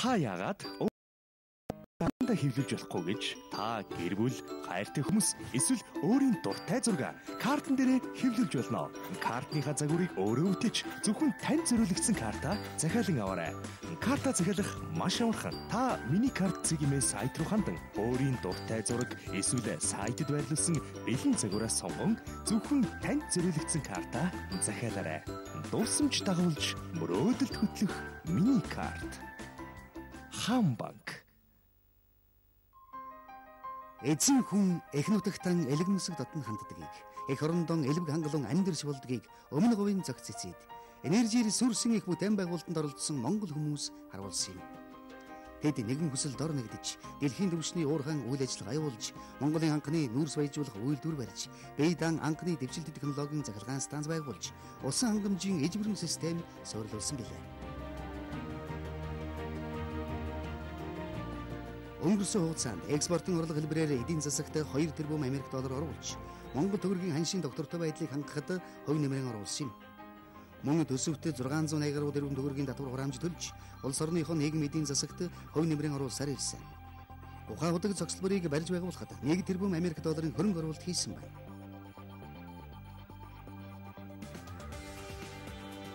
Та яагаад дандаа хэвлүүлж болохгүй гэж та гэр бүл, хайртай хүмүүс эсвэл өөрийн дуртай зураг картан дээрээ хэвлүүлж болно. Картныхаа загварыг өөрөө үтэж зөвхөн танд зориулагдсан карта захиалан аваарай. Карта захиалах маш амархан. Та мини карт цэгийн сайт руу хандан өөрийн дуртай зураг эсвэл сайтад байрлуулсан бэлэн загвараас сонгон зөвхөн танд зориулагдсан карта захиалаарай. Дурсамж дагуулж мөрөөдөлд хөтлөх мини карт. Хамбанк. Эзэн хүн эх нутагтан элэг нүсэг дотн ханддгийг, эх орондон элэг хангалуун амьдэрч болдгийг өмнө говийн зохиц эцэд энержи ресурсын их бүтээн байгуулалтанд оролцсон монгол хүмүүс харуулсан юм. Тэд нэгэн хүсэл дор нэгдэж, дэлхийн түвшний уурхайн үйл ажиллагаа явуулж, Монголын анхны нүүрс баяжуулах үйлдвэр барьж, Бейдан анхны дэвшилт технологийн захиргаан станц байгуулж, усан хангамжийн эжбэрэн систем суурилуулсан гэлээ. Өнгөрсөн хугацаанд экспортын орлого хэлбэрээр эдийн засагт 2 тэрбум Америк доллар оруулж, Монгол төгрөгийн ханшийн доктортой байдлыг хангахад хувь нэмрэн оруулсан юм. Мөн төсөвт 680 гаруй тэрбум төгрөгийн татвар хураамж төлж, улс орныхон нийгмийн эдийн засагт хувь нэмрэн оруулсаар ирсэн. Ухаан худаг зохицлборыг барьж байгуулахад 1 тэрбум Америк долларын хөрөнгө оруулалт хийсэн байна.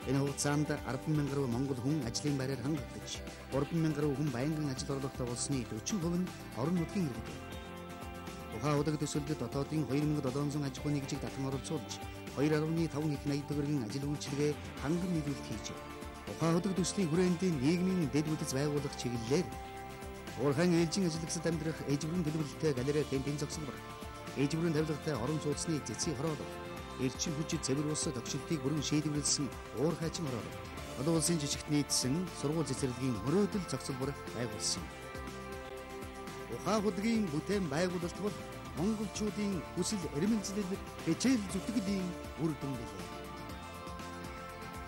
Энэ хугацаанд 10,000 гаруй монгол хүн ажлын байраар хангагдаж, 3,000 гаруй хүн байнгын ажил орлоготой болсны 40% нь орон нутгийн иргэд. Ухаан худаг төсөлд дотоодын 2,700 аж ахуйн нэгжийг татан оролцуулж, 2.5 их 80 төгрөгийн ажил үйлчилгээ ханган нийлүүлэлт хийж байна. Ухаан худаг төслийн хүрээнд нийгмийн дэд бүтэц байгуулах чиглэлээр уурхайн ээлжийн ажиллагсад амьдрах эжбэрэн төлөвлөлттэй галерей кемпинг зогсолбор, эжбэрэн тавилгатай орон сууцны зэцийн хороолол, эрчим хүчит цэвэр ус тогшилтыг бүрэн шийдвэрлсэн уурхайчин хороолол, олон улсын жижигт нийцсэн сургууль цэцэрлэгийн мөрөөдөл зохицолбор байгуулсан. Ухаан худагийн бүтээн байгуулалт бол монголчуудын хүсэл эрмэлзэл хичээл зүтгэлийн үр дүн билээ.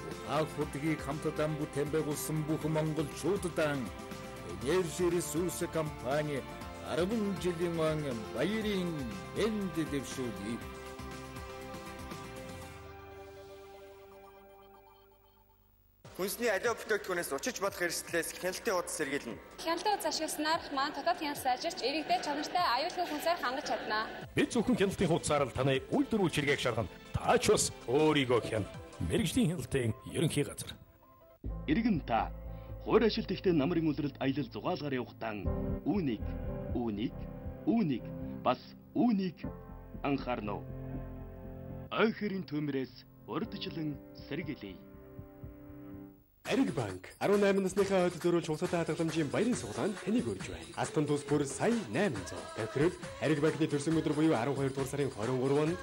Ухаан худагийг хамтдаа бүтээн байгуулсан бүх монголчуудад энержи ресурс компани 10 жилийн баярын энд дэвшүүлье. Хүнсний аливаа бүтээгдэхүүнээс учиж болох эрсдлээс хяналтын хуудас сэргийлнэ. Хяналтын хуудас ашигласнаар маань дотоод хяналт сайжирч иргэдэд чанартай аюулгүй хүнсээр хангаж чадна. Бид зөвхөн хяналтын хуудасаар л таны үйлдвэр үйлчилгээг шалгана. Та ч бас өөрийгөө хяна. Мэргэжлийн хяналтын ерөнхий газар. Иргэн та хууль ашилт ихтэй намрын үлрэлт аялал зугаалгаар явахдаа үүнийг бас үүнийг анхаарна. Ойхрын төмрөөс урдчлан сэргийлье. Ариг банк 18 насныхаа хойд зөрүүл чухалтай хадгаламжийн баярын сугалаанд таныг урьж байна. Алтан тус бүр сая 800. Тохирол Ариг банкны төрсөн өдөр буюу 12 дугаар сарын 23-нд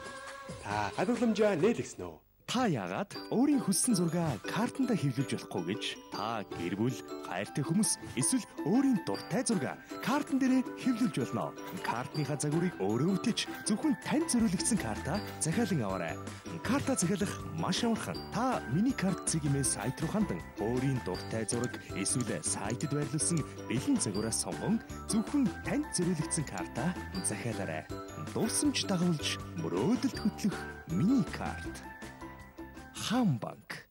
та хадгаламжаа нээлгсэн үү? Та яагаад өөрийн хүссэн зураг картанда хэвлүүлж болохгүй гэж та гэр бүл, хайртай хүмүүс эсвэл өөрийн дуртай зураг картан дээрээ хэвлүүлж болно. Картныхаа загварыг өөрөө үтэж зөвхөн танд зориулагдсан карта захиалан аваарай. Карта захиалах маш амархан. Та мини карт цэгийн сайт руу хандан өөрийн дуртай зураг эсвэл сайтад байрлуулсан бэлэн загвараас сонгон зөвхөн танд зориулагдсан карта захиалаарай. Дурсамж дагуулж мөрөөдөлд хөтлөх мини карт. Хамбанк.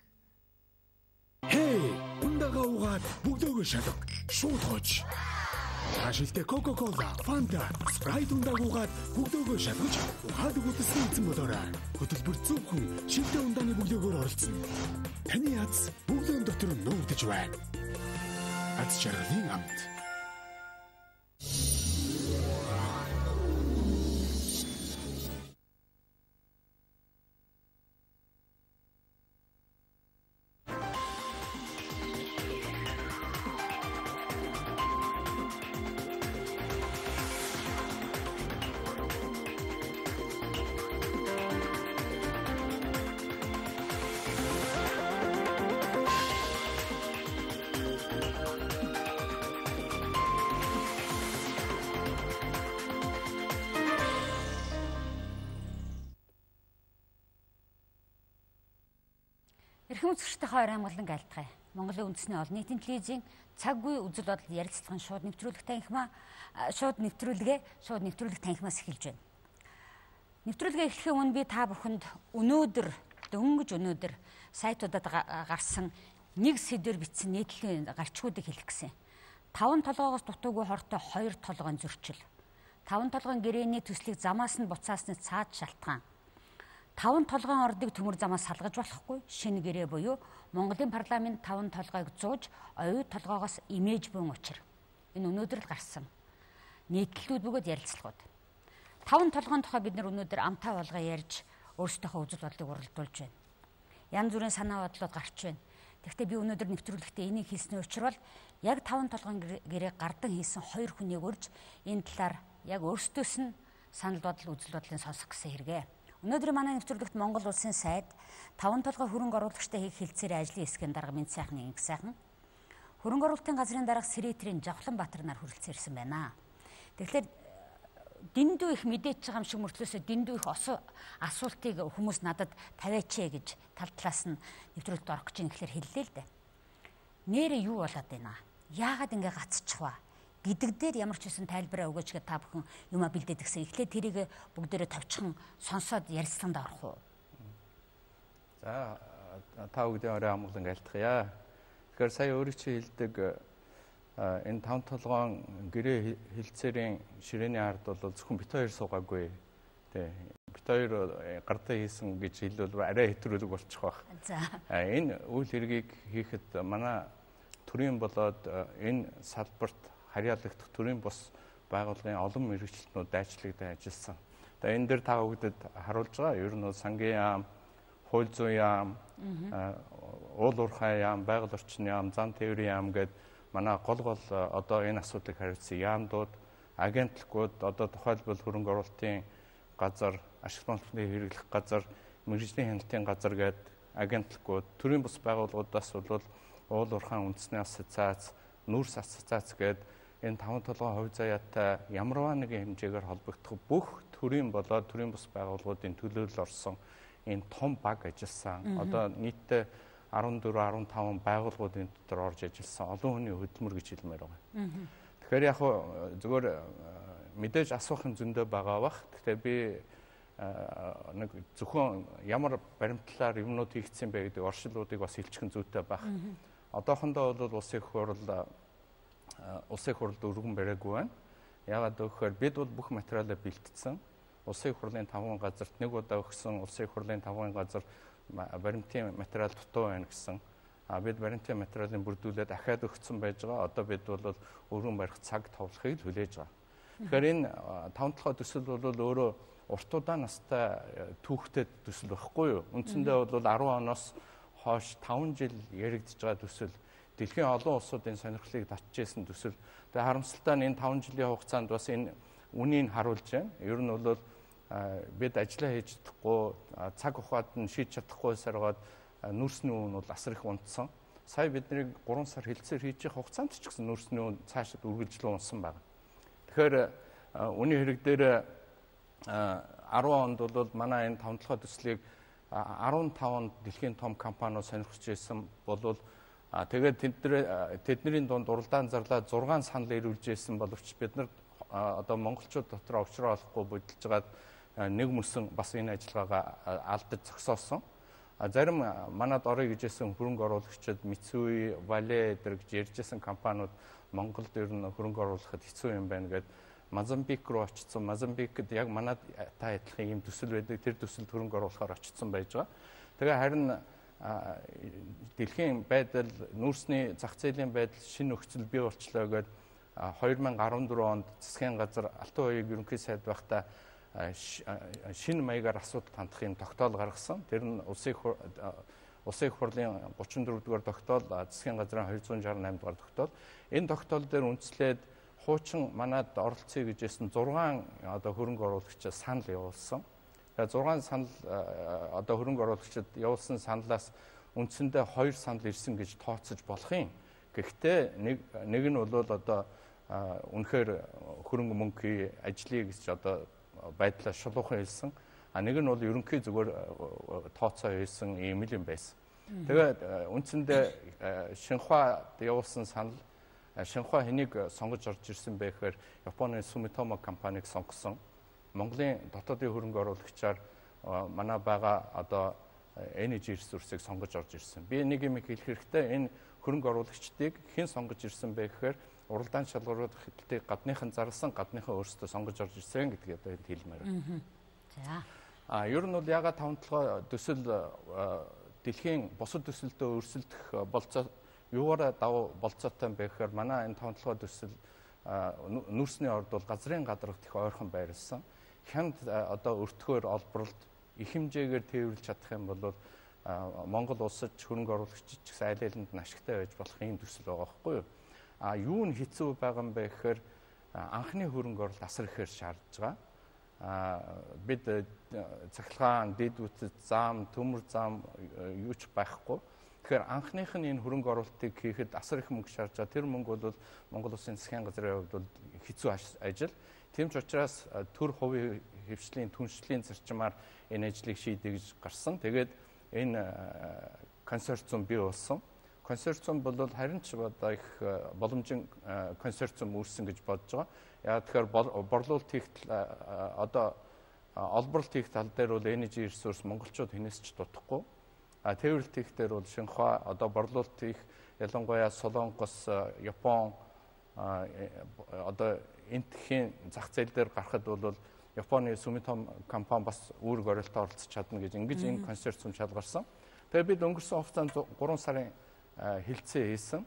Хей, ундага угаад бүгдөө шалга. Шууд хооч. Ашилтэ Coca-Cola, Fanta, Sprite ундаг угаад бүгдөө шалгаж, ухаад өгөхөсний эзэн болоорой. Хөтөлбөр зөвхөн шилдэ ундааны бүлээгөөр оролцсон. Таны аз бүгдөө дотор нуугдж байна. Аз жаргалын амт. Эрхэм үзэгчтэй хоёр амгалан айлтгая. Монголын үндэсний олон нийтийн телевизийн цаг үе үзэл бодол ярилцлагын шууд нэвтрүүлэг танхимаас эхэлж байна. Нэвтрүүлгээ эхлэхийн өмнө би та бүхэнд өнөөдөр сайтуудад гарсан нэг сэдвээр бичсэн нийтлэлийн гарчгуудыг хэлэх гэсэн. 5 толгоогоос дутуугүй хортой 2 толгойн зөрчил. 5 толгойн гэрээний төслийг замаас нь буцаасны цаад шалтгаан. 5 толгойн ордыг төмөр замаас салгаж болохгүй. Шинэ гэрээ буюу Монголын парламент 5 толгойг зууж оюу толгоогоос имэж буун учир. Энэ өнөөдөр л гарсан нийтлэлүүд бөгөөд ярилцлагууд. 5 толгойн тухай бид нар өнөөдөр амтаа болгоо ярьж өөрсдийнхөө үзэл бодлыг уралдуулж байна. Янз бүрийн санаа бодлоод гарч байна. Гэхдээ би өнөөдөр нэвтрүүлэгтээ энийг хийсний учир бол яг 5 толгойн гэрээг гардан хийсэн 2 хүнийг урьж энэ талаар яг өөрсдөөс нь санал бодол үзэл бодлын сонсох гэсэн хэрэгэ. Өнөөдрийн манай нэвтрүүлэгт Монгол улсын сайд 5 толгой хөрөнгө оруулагчтай хийх хилцээрийн ажлын хэсгийн дарга Мэнд сайхан инг сайхан хөрөнгө оруулалтын газрын дарга Сэрэтрийн Жавхланбаатар нар хүрэлцээрсэн байна. Тэгэхээр дэндүү их мэдээж байгаа юм шиг мөртлөөсөө дэндүү их асуултыг хүмүүс надад тавиач гэж тал талаас нь нэвтрүүлэгт орох гэж ихлээр хэллээ л дээ. Нэрээ юу болоод байна? Яагаад ингэ гацчихва? Гэдэг дээр ямар ч үсэн тайлбараа өгөөч гэж та бүхэн юма бэлдээд гисэн. Эхлээд тэрийг бүгдээрээ товчхон сонсоод ярилцлаганд орох уу? За та бүгдээ орой амгалан айлтгая. Тэгэхээр сая өөрөө чи хэлдэг энэ 5 толгойн гэрээ хилцээрийн ширээний ард бол зөвхөн бит хоёр суугаагүй. Тэ бит хоёр гардаа хийсэн гэж хэлвэл арай хэтрүүлэг болчих واخ. За. Энэ үйл хэргийг хийхэд манай төрийн болоод энэ салбарт харьяалагдах төрийн бус байгууллагын олон мэргэжилтнүүд дайчлагдсан ажилласан. Тэгээ энэ дээр та бүгдэд харуулж байгаа. Ер нь сангийн яам, хууль зүйн яам, уул уурхай яам, байгаль орчны яам, зам тээврийн яам гэдэг манай гол одоо энэ асуудлыг хариуцсан яамдууд, агентлагууд, одоо тухайлбал хөрөнгө оруулалтын газар, ашиглалтын хэрэглэх газар, мэргэжлийн хяналтын газар гэдэг агентлагууд, төрийн бус байгууллагуудаас бол уул уурхайн үндэсний ассоциац, нүүрс ассоциац гэдэг энэ 5 толгойн хувь заяатай ямарваа нэгэн хэмжээгээр холбогдох бүх төрийн болоод төрийн бус байгууллагуудын төлөөлөл орсон энэ том баг ажилласан. Одоо нийтдээ 14-15 байгууллагуудын дотор орж ажилласан олон хүний хөдөлмөр гэж хэлмээр байгаа. Тэгэхээр яг зөвхөн мэдээж асуухын зөндөө байгаа бах. Гэхдээ би нэг зөвхөн ямар баримтлаар юмнууд хийгдсэн бэ гэдэг оршилуудыг бас хэлчихэн зүйтэй байх. Одоохондоо бол улсын хурлд өргөн бариагүй байна. Яагаад гэвэл бид бол бүх материалаа бэлтгэсэн. Улсын хурлын 5 газарт нэг удаа өгсөн улсын хурлын 5 газар баримтын материал дутуу байна гэсэн. Бид баримтын материалын бүрдүүлээд дахиад өгсөн байж байгаа. Одоо бид бол өргөн барих цаг товлохыг хүлээж байгаа. Тэгэхээр энэ 5 толгой төсөл бол өөрөө урт удаан настай түүхтэй төсөл байхгүй юу? Үндсэндээ бол 10 оноос хойш 5 жил яригдж байгаа төсөл. Дэлхийн олон улсуудын сонирхлыг татчихсан төсөл. Тэгээ харамсалтай нь энэ 5 жилийн хугацаанд бас энэ үнийг харуулж байна. Ер нь бол бид ажиллаа хийж чадахгүй, цаг ухаад нь шийдэж чадахгүй саргаад нүүрсний үн бол асар их унтсан. Сая бидний 3 сар хилцээр хийж явах хугацаанд ч гэсэн нүүрсний үн цаашид үргэлжлэн унсан байна. Тэгэхээр үний хэрэг дээр 10 онд бол манай энэ 5 толгой төслийг 15 дэлхийн том компаниуд сонирхож байсан болвол тэгээд тэдний дунд уралдаан зарлаа 6 санал ирүүлж байсан боловч бид нар одоо монголчууд дотор овчроо олохгүй бодолж байгаад нэг мөсөн бас энэ ажиллагаагаа алдаж зогсоосон. Зарим манад орё гэжсэн хөрөнгө оруулагчид Mitsui, Vale гэж ярьжсэн компаниуд Монголд ер нь хөрөнгө оруулахад хэцүү юм байна гэд Мозамбик руу очсон. Мозамбикт яг манад та адилхан ийм төсөл байдаг. Тэр төсөлд хөрөнгө оруулахаар очсон байж байгаа. Тэгээ харин дэлхийн байдал, нүүрсний зах зээлийн байдал шинэ нөхцөл бий болчлоо гэд 2014 онд засгийн газар Алтан уяыг ерөнхий сайд байхдаа шинэ маягаар асуудал хандахын тогтоол гаргасан. Тэр нь улсын их хурлын 34 дугаар тогтоол, засгийн газрын 268 дугаар тогтоол. Энэ тогтоол дээр үндэслээд хуучин манад оролцъё гэжсэн 6 одоо хөрөнгө оруулагчид санал явуулсан. Тэгээ 6 санал одоо хөрөнгө оруулагчид явуулсан саналаас үндсэндээ 2 санал ирсэн гэж тооцож болох юм. Гэхдээ нэг нь бол одоо үнэхээр хөрөнгө мөнгөний ажлыг гэж одоо байдлаа шулуухан хэлсэн. Нэг нь бол ерөнхий зүгээр тооцоо хэлсэн ийм л юм байсан. Тэгээд үндсэндээ Шинхуад явуулсан санал Шинхуа хэнийг сонгож орж ирсэн бэ гэхээр Японы Sumitomo компанийг сонгосон. Монголын дотоодын хөрөнгө оруулагчаар манай байгаа одоо Energy Resource-ыг сонгож орж ирсэн. Би нэг юм хэлэх хэрэгтэй. Энэ хөрөнгө оруулагчдыг хэн сонгож ирсэн бэ гэхээр уралдаан шалгуурууд хэдэлтэй гадныхан зарласан гадныхан өөрсдөө сонгож орж ирсэн гэдгийг одоо хэлмээр байна. За. Ер нь бол ягаад 5-7 төсөл дэлхийн бусад төсөлдөө өрсөлдөх болцоо юугаар давуу болцоотой бэ гэхээр манай энэ 5-7 төсөл нүүрсний орд бол газрын гадаргт их ойрхон байрлсан. Хямд одоо өртгөөр олборлолт их хэмжээгээр тээвэрлж чадах юм бол Монгол улсад хөрөнгө оруулагчид ч гэсэн аль алинд нь ашигтай байж болох юм төсөл байгаа байхгүй юу? Юу нь хэцүү байгаа юм бэ гэхээр анхны хөрөнгө оруулалт асар ихээр шаардж байгаа. Бид цахилгаан, дэд үтц, зам, төмөр зам юу ч байхгүй. Тэгэхээр анхных нь энэ хөрөнгө оруулалтыг хийхэд асар их мөнгө шаардж байгаа. Тэр мөнгө бол Монгол улсын засгийн газрын хувьд бол хэцүү ажил. Тийм ч учраас төр хувийн хэвшлийн түншлэлийн зарчмаар энэ ажлыг шийдэ гэж гарсан. Тэгээд энэ консорциум бий болсон. Консорциум бол харин ч одоо их боломжийн консорциум үүссэн гэж бодож байгаа. Яа тэгэхээр борлуулалт хийх одоо олборлолт хийх тал дээр бол Energy Resource монголчууд хинээс ч дутахгүй. Тээвэрлэлт хийх дээр бол Шинхua одоо борлуулалт хийх ялангуяа Солонгос, Япон одоо энтхийн зах зээл дээр гарахад бол Японы Sumitomo компани бас үүрэг оролтоо оролцож чадна гэж ингэж энэ консорциум шалгарсан. Тэгээд бид өнгөрсөн хугацаанд 3 сарын хилцээ хийсэн.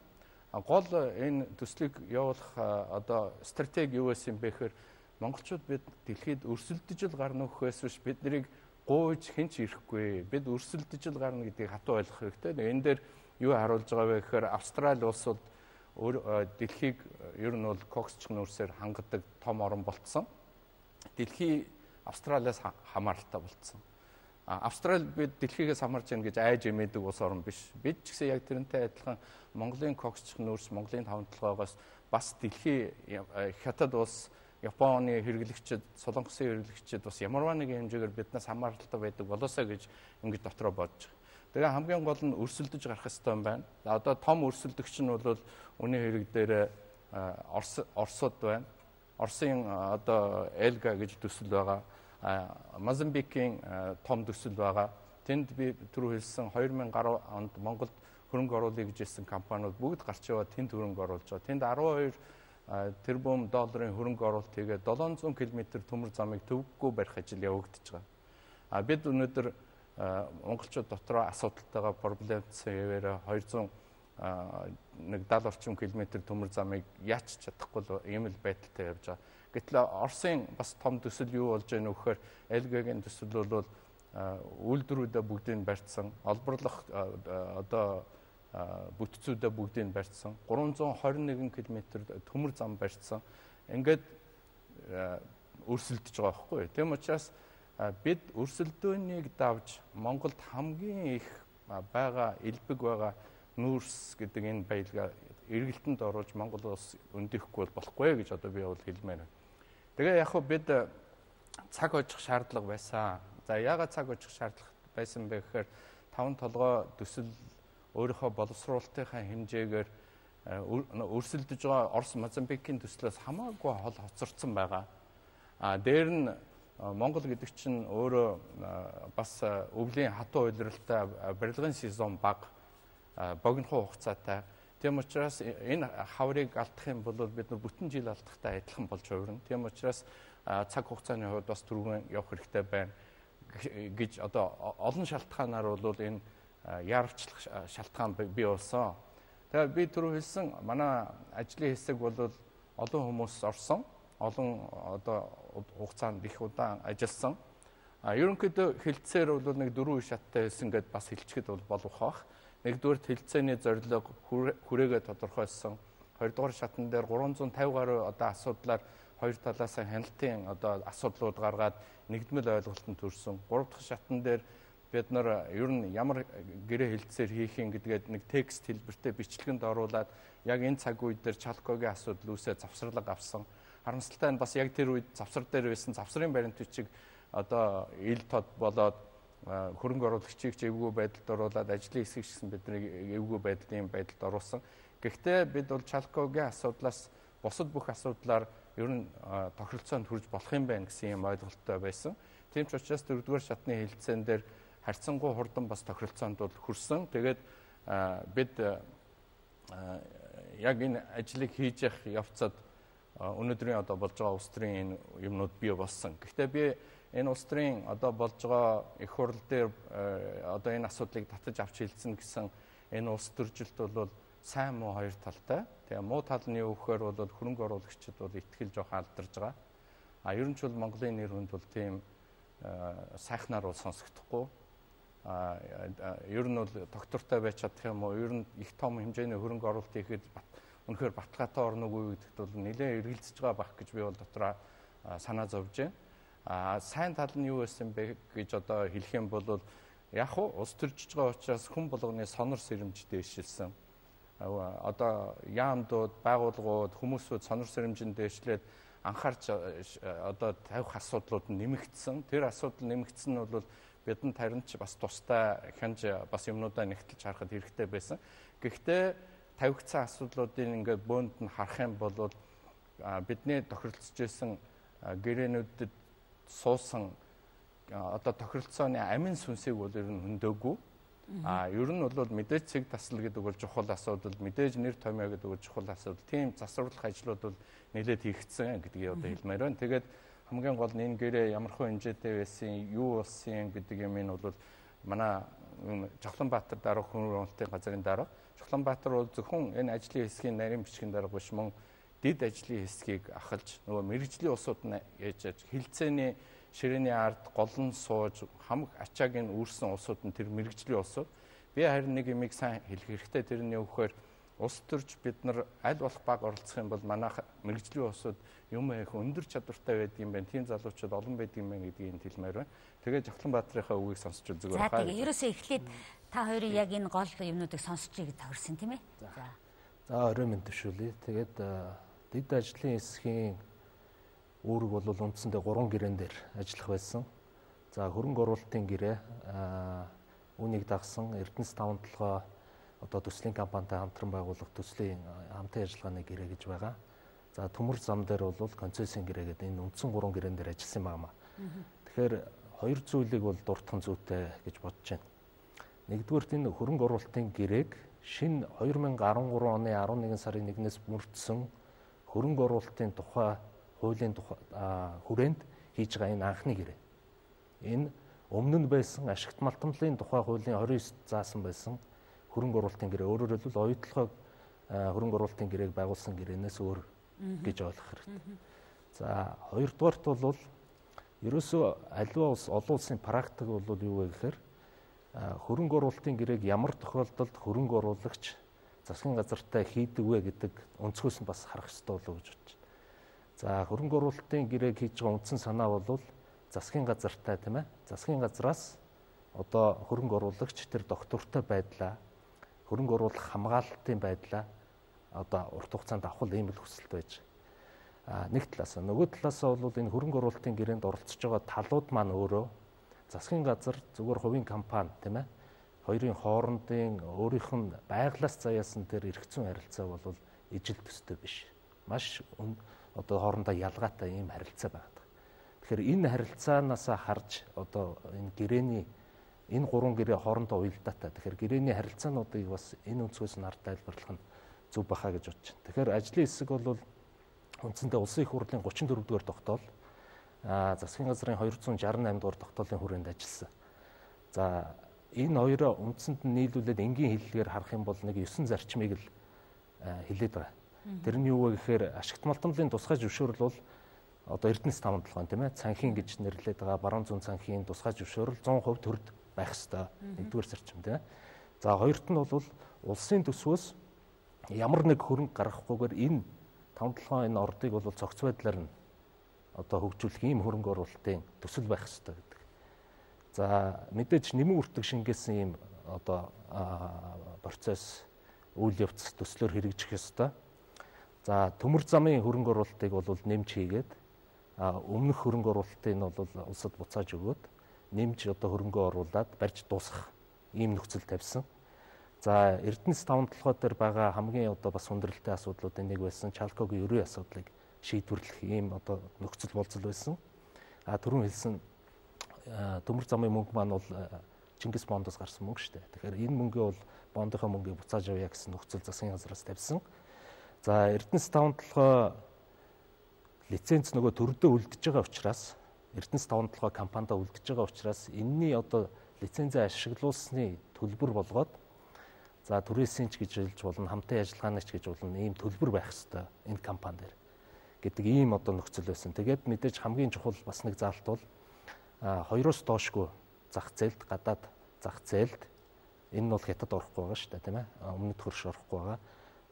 Гол энэ төслийг явуулах одоо стратеги юу байсан бэ гэхээр монголчууд бид дэлхийд өрсөлдөж л гарна гэхээс биш бид нарыг гуйж хинч ирэхгүй. Бид өрсөлдөж л гарна гэдгийг хатуу ойлгох хэрэгтэй. Энэ дээр юу харуулж байгаа вэ гэхээр Австрали улс бол дэлхийг ер нь бол коксчны нүүрсээр хангадаг том орн болцсон. Дэлхий Австралиас хамааралтай болцсон. Австрали бид дэлхийгээс хамаарч яана гэж айж эмээдэг улс орн биш. Бид ч гэсэн яг тэрнтэй адилхан Монголын коксчны нүүрс, Монголын 5-7-оос бас дэлхий хятад улс, Японы хэрэглэгчид, Солонгосын хэрэглэгчид бас ямарваа нэгэн хэмжээгээр биднээс хамааралтай байдаг болоосаа гэж ингэж дотроо бодож байгаа. Тэгээ хамгийн гол нь өрсөлдөж гарах хэрэгтэй юм байна. Одоо том өрсөлдөгч нь бол үнийн хэрэг дээр Оросууд байна. Оросын одоо Элга гэж төсөл байгаа. Мозамбикийн том төсөл байгаа. Тэнд би түрүү хэлсэн 2010 онд Монголд хөрөнгө оруулъя гэж хэлсэн компаниуд бүгд гарч яваад тэнд хөрөнгө оруулж байгаа. Тэнд 12 тэрбум долларын хөрөнгө оруулалт хийгээд 700 км төмөр замыг төвөггүй барих ажил явагдаж байгаа. Бид өнөөдөр монголчууд дотроо асуудалтайгаа проблемцсан яваараа 270 орчим километр төмөр замыг яач чадахгүй ийм л байдалтай явж байгаа. Гэтэл Оросын бас том төсөл юу болж байна вэ гэхээр Элгагийн төсөл бол үйлдвэрүүдээ бүгдийг барьсан, олборлох одоо бүтцүүдээ бүгдийг барьсан, 321 км төмөр зам барьсан. Ингээд өрсөлдөж байгаа байхгүй юу? Тийм учраас бид өрсөлдөөнийг давж Монголд хамгийн их байгаа элбэг байгаа нүүрс гэдэг энэ баялгаа эргэлтэнд оруулж Монгол улс өндөхгүй болохгүй гэж одоо би бол хэлмээр байна. Тэгээ яг хөө бид цаг очих шаардлага байсан. За яагаад цаг очих шаардлага байсан бэ гэхээр 5-толгой төсөл өөрийнхөө боловсруулалтынхаа хэмжээгээр өрсөлдөж байгаа Орос, Мозамбикийн төслөөс хамаагүй хол хоцорсон байгаа. Дээр нь Монгол гэдэг чинь өөрөө бас өвлийн хатуу уйлралтай барилгын сезон бага, богинохон хугацаатай. Тийм учраас энэ хаврыг алдах юм бол бид нар бүтэн жил алдахтай адилхан болж хувирна. Тийм учраас цаг хугацааны хувьд бас түргэн явах хэрэгтэй байна гэж одоо олон шалтгаанаар бол энэ яарвчлах шалтгаан бий болсон. Тэгээд би түрүү хэлсэн манай ажлын хэсэг бол олон хүмүүс орсон. Олон одоо хугацаанд их удаан ажилласан. Ерөнхийдөө хилцээр бол нэг 4 шаттай хэлсэн гэдээ бас хэлчихэд бол болох бах. Нэгдүгээр хилцээний зорилго хүрээгээ тодорхойлсон. Хоёрдугаар шатн дээр 350 гаруй одоо асуудлаар хоёр талаас хяналтын одоо асуудлууд гаргаад нэгдмэл ойлголтод төрсөн. Гурав дахь шатн дээр бид нар ер нь ямар гэрээ хилцээр хийх юм гэдгээд нэг текст хэлбэртэй бичлэгэнд оруулаад яг энэ цаг үед дээр Чалкогийн асуудал үүсээ завсарлага авсан. Харамсалтай нь бас яг тэр үед завсар дээр байсан завсрын баримт бичиг одоо ил тод болоод хөрөнгө оруулагчийг ч эвгүй байдалд оруулаад ажлын хэсэг гэсэн бидний эвгүй байдлын байдалд оруулсан. Гэхдээ бид бол Чалкогийн асуудлаас бусад бүх асуудлаар ер нь тохиролцоонд хүрж болох юм байна гэсэн юм ойлголттой байсан. Тийм ч учраас 4-р шатны хэлэлцээн дээр харьцангуй хурдан бас тохиролцоонд бол хүрсэн. Тэгээд бид яг энэ ажлыг хийж явах явцад өнөөдрийн одоо болж байгаа улс төрийн энэ юмнууд бий болсон. Гэхдээ би энэ улс төрийн одоо болж байгаа их хурл дээр одоо энэ асуудлыг татаж авч хэлсэн гэсэн энэ улс төржилт бол сайн муу хоёр талтай. Тэгээ муу тал нь юу гэхээр бол хөрөнгө оруулагчид бол итгэл жоох алдарж байгаа. Ер нь ч бол Монголын нэр хүнд бол тийм сайхнаар бол сонсогдохгүй. Ер нь бол доктортой байж чадах юм уу? Ер нь их том хэмжээний хөрөнгө оруулалт хийхэд үнэхээр баталгаатай орно уу гэдэгт бол нэлээд эргэлзэж байгаа байх гэж би бол дотроо санаа зовж байна. Сайн тал нь юу байсан бэ гэж одоо хэлэх юм бол яг улс төржиж байгаа учраас хүн болгоны сонор сэрэмж дээшилсэн. Одоо яамдууд, байгууллагууд, хүмүүсүүд сонор сэрэмжинд дээшлээд анхаарч одоо тавих асуудлууд нэмэгдсэн. Тэр асуудал нэмэгдсэн нь бол бидэнд харин ч бас тустай хянж бас юмнуудаа нэгтэлж харахад хэрэгтэй байсан. Гэхдээ тавигдсан асуудлуудын ингээд бөөнд нь харах юм бол бидний тохиролцож байсан гэрээнүүдэд суусан одоо тохиролцооны амин сүнсийг бол ер нь хөндөөгүй. Ер нь бол мэдээж цэг тасал гэдэг бол чухал асуудал, мэдээж нэр томьёо гэдэг бол чухал асуудал. Тийм засварлах ажлууд бол нэлээд хийгдсэн гэдгийг одоо хэлмээр байна. Тэгээд хамгийн гол нь энэ гэрээ ямархуу хэмжээтэй байсан, юу болсон гэдэг юм нь бол манай Жавхланбаатар дарга хөрөнгө оруулалтын газрын дарга. Жавхланбаатар бол зөвхөн энэ ажлын хэсгийн нарийн бичгийн дарга биш мөн дэд ажлын хэсгийг ахалж нөгөө мэрэгжлийн улсууд нь яаж хилцээний ширээний ард голн сууж хамаг ачаагийн үүрсэн улсууд нь тэр мэрэгжлийн улсууд. Би харин нэг юмыг сайн хэлэх хэрэгтэй. Тэр нь юу гэхээр улс төрж бид нар аль болох бага оролцох юм бол манайх мэрэгжлийн улсууд юм их өндөр чадвартай байдаг юм байна. Тийм залуучууд олон байдаг юм байна гэдгийг хэлмээр байна. Тэгээд Жавхланбаатарынхаа үгийг сонсч үзэг байна. За тэгээ ерөөсөө эхлээд та хоёрын яг энэ гол юмнуудыг сонсчийг тохирсон тийм ээ. За орой минь төшөөлье. Тэгээд дэд ажлын хэсгийн үүрэг бол үндсэндээ 3 гэрээн дээр ажиллах байсан. За хөрөнгө оруулалтын гэрээ үүнийг дагсан Эрдэнэс 5-7 одоо төслийн компанитай хамтран байгуулах төслийн хамтын ажиллагааны гэрээ гэж байгаа. За төмөр зам дээр бол концессийн гэрээ гэдэг энэ үндсэн 3 гэрээн дээр ажилласан байна. Тэгэхээр хоёр зүйлийг бол дурдхан зүйтэй гэж бодож байна. Нэгдүгээрт энэ хөрөнгө оруулалтын гэрээг шинэ 2013 оны 11 сарын 1-ээс мөрдсөн хөрөнгө оруулалтын тухай хуулийн хүрээнд хийж байгаа энэ анхны гэрээ. Энэ өмнө нь байсан ашигт малтамлын тухай хуулийн 29 заасан байсан хөрөнгө оруулалтын гэрээ. Өөрөөр хэлбэл оюутлогоо хөрөнгө оруулалтын гэрээг байгуулсан гэрээнээс өөр гэж ойлгох хэрэгтэй. За хоёрдугаарт бол ерөөсөө аливаа улс олон улсын практик бол юу вэ гэхээр хөрөнгө оруулалтын гэрээг ямар тохиолдолд хөрөнгө оруулагч засгийн газартай хийдэг вэ гэдэг өнцгөөс нь бас харах хэрэгтэй болов уу гэж бодож байна. За хөрөнгө оруулалтын гэрээг хийж байгаа үндсэн санаа бол засгийн газартай тийм ээ. Засгийн газраас одоо хөрөнгө оруулагч тэр доктортой байдлаа хөрөнгө оруулах хамгаалалтын байдлаа одоо урт хугацаанд авах ийм л хүсэлт байж. Нэг талаас нөгөө талаас бол энэ хөрөнгө оруулалтын гэрээнд оролцож байгаа талууд маань өөрөө засгийн газар зүгээр хувийн компани тийм ээ. Хоёрын хоорондын өөрийнх нь байглаас заяасан тэр эрх зүйн харилцаа бол ижил төстэй биш. Маш одоо хоорондоо ялгаатай ийм харилцаа байдаг. Тэгэхээр энэ харилцаанаас харж одоо энэ гэрээний энэ 3 гэрээ хоорондоо уялдаатай. Тэгэхээр гэрээний харилцаануудыг бас энэ өнцгөөс нь ард тайлбарлах нь зөв бахаа гэж бодож байна. Тэгэхээр ажлын хэсэг бол үндсэндээ улсын их хурлын 34-р тогтоол засгийн газрын 268 дугаар тогтоолын хүрээнд ажилласан. За энэ хоёроо үндсэнд нь нийлүүлээд энгийн хэллэгээр харах юм бол нэг 9 зарчмыг л хэлээд байгаа. Тэр нь юу вэ гэхээр ашигт малтамлын тусгай зөвшөөрөл бол одоо Эрдэнэс 5-7 тийм ээ цанхин гэж нэрлэдэг байгаа баруун зүүн цанхин тусгай зөвшөөрөл 100% төрд байх ёстой. Нэгдүгээр зарчим тийм ээ. За хоёрт нь бол улсын төсвөөс ямар нэг хөрөнгө гаргахгүйгээр энэ 5-7 энэ ордыг бол цогц байдлаар нь одоо хөгжүүлэх ийм хөрөнгө оруулалтын төсөл байх ёстой гэдэг. За мэдээж нэмэн үртэг шингээсэн ийм одоо процесс үйл явц төслөөр хэрэгжих ёстой. За төмөр замын хөрөнгө оруулалтыг бол нэмж хийгээд өмнөх хөрөнгө оруулалтыг нь бол улсад буцааж өгөөд нэмж одоо хөрөнгө оруулаад барьж дуусгах ийм нөхцөл тавьсан. За Эрдэнэс 5-7 дээр байгаа хамгийн одоо бас хүндрэлтэй асуудлуудын нэг байсан Чалкогийн ерөө асуудлыг шийдвэрлэх ийм одоо нөхцөл болцол байсан. Түрүүн хэлсэн төмөр замын мөнгө маань бол Чингис бондоос гарсан мөнгө шүү дээ. Тэгэхээр энэ мөнгөө бол бондынхаа мөнгийг буцааж авъя гэсэн нөхцөл засгийн газраас тавьсан. За Эрдэнэс 5-7 лиценз нөгөө төрдөө үлдэж байгаа учраас Эрдэнэс 5-7 компанида үлдэж байгаа учраас энэний одоо лицензээ ашиглуулсны төлбөр болгоод за түрээсийн ч гэж хэлж болно, хамтын ажиллагааны ч гэж болно, ийм төлбөр байх ёстой энэ компани дээр гэдэг ийм одоо нөхцөл байсан. Тэгээд мэдээж хамгийн чухал бас нэг заалт бол 2-оос доошгүй зах зээлд, гадаад зах зээлд энэ нь бол хятад орохгүй байгаа шүү дээ, тийм ээ. Өмнөд хөрш орохгүй байгаа.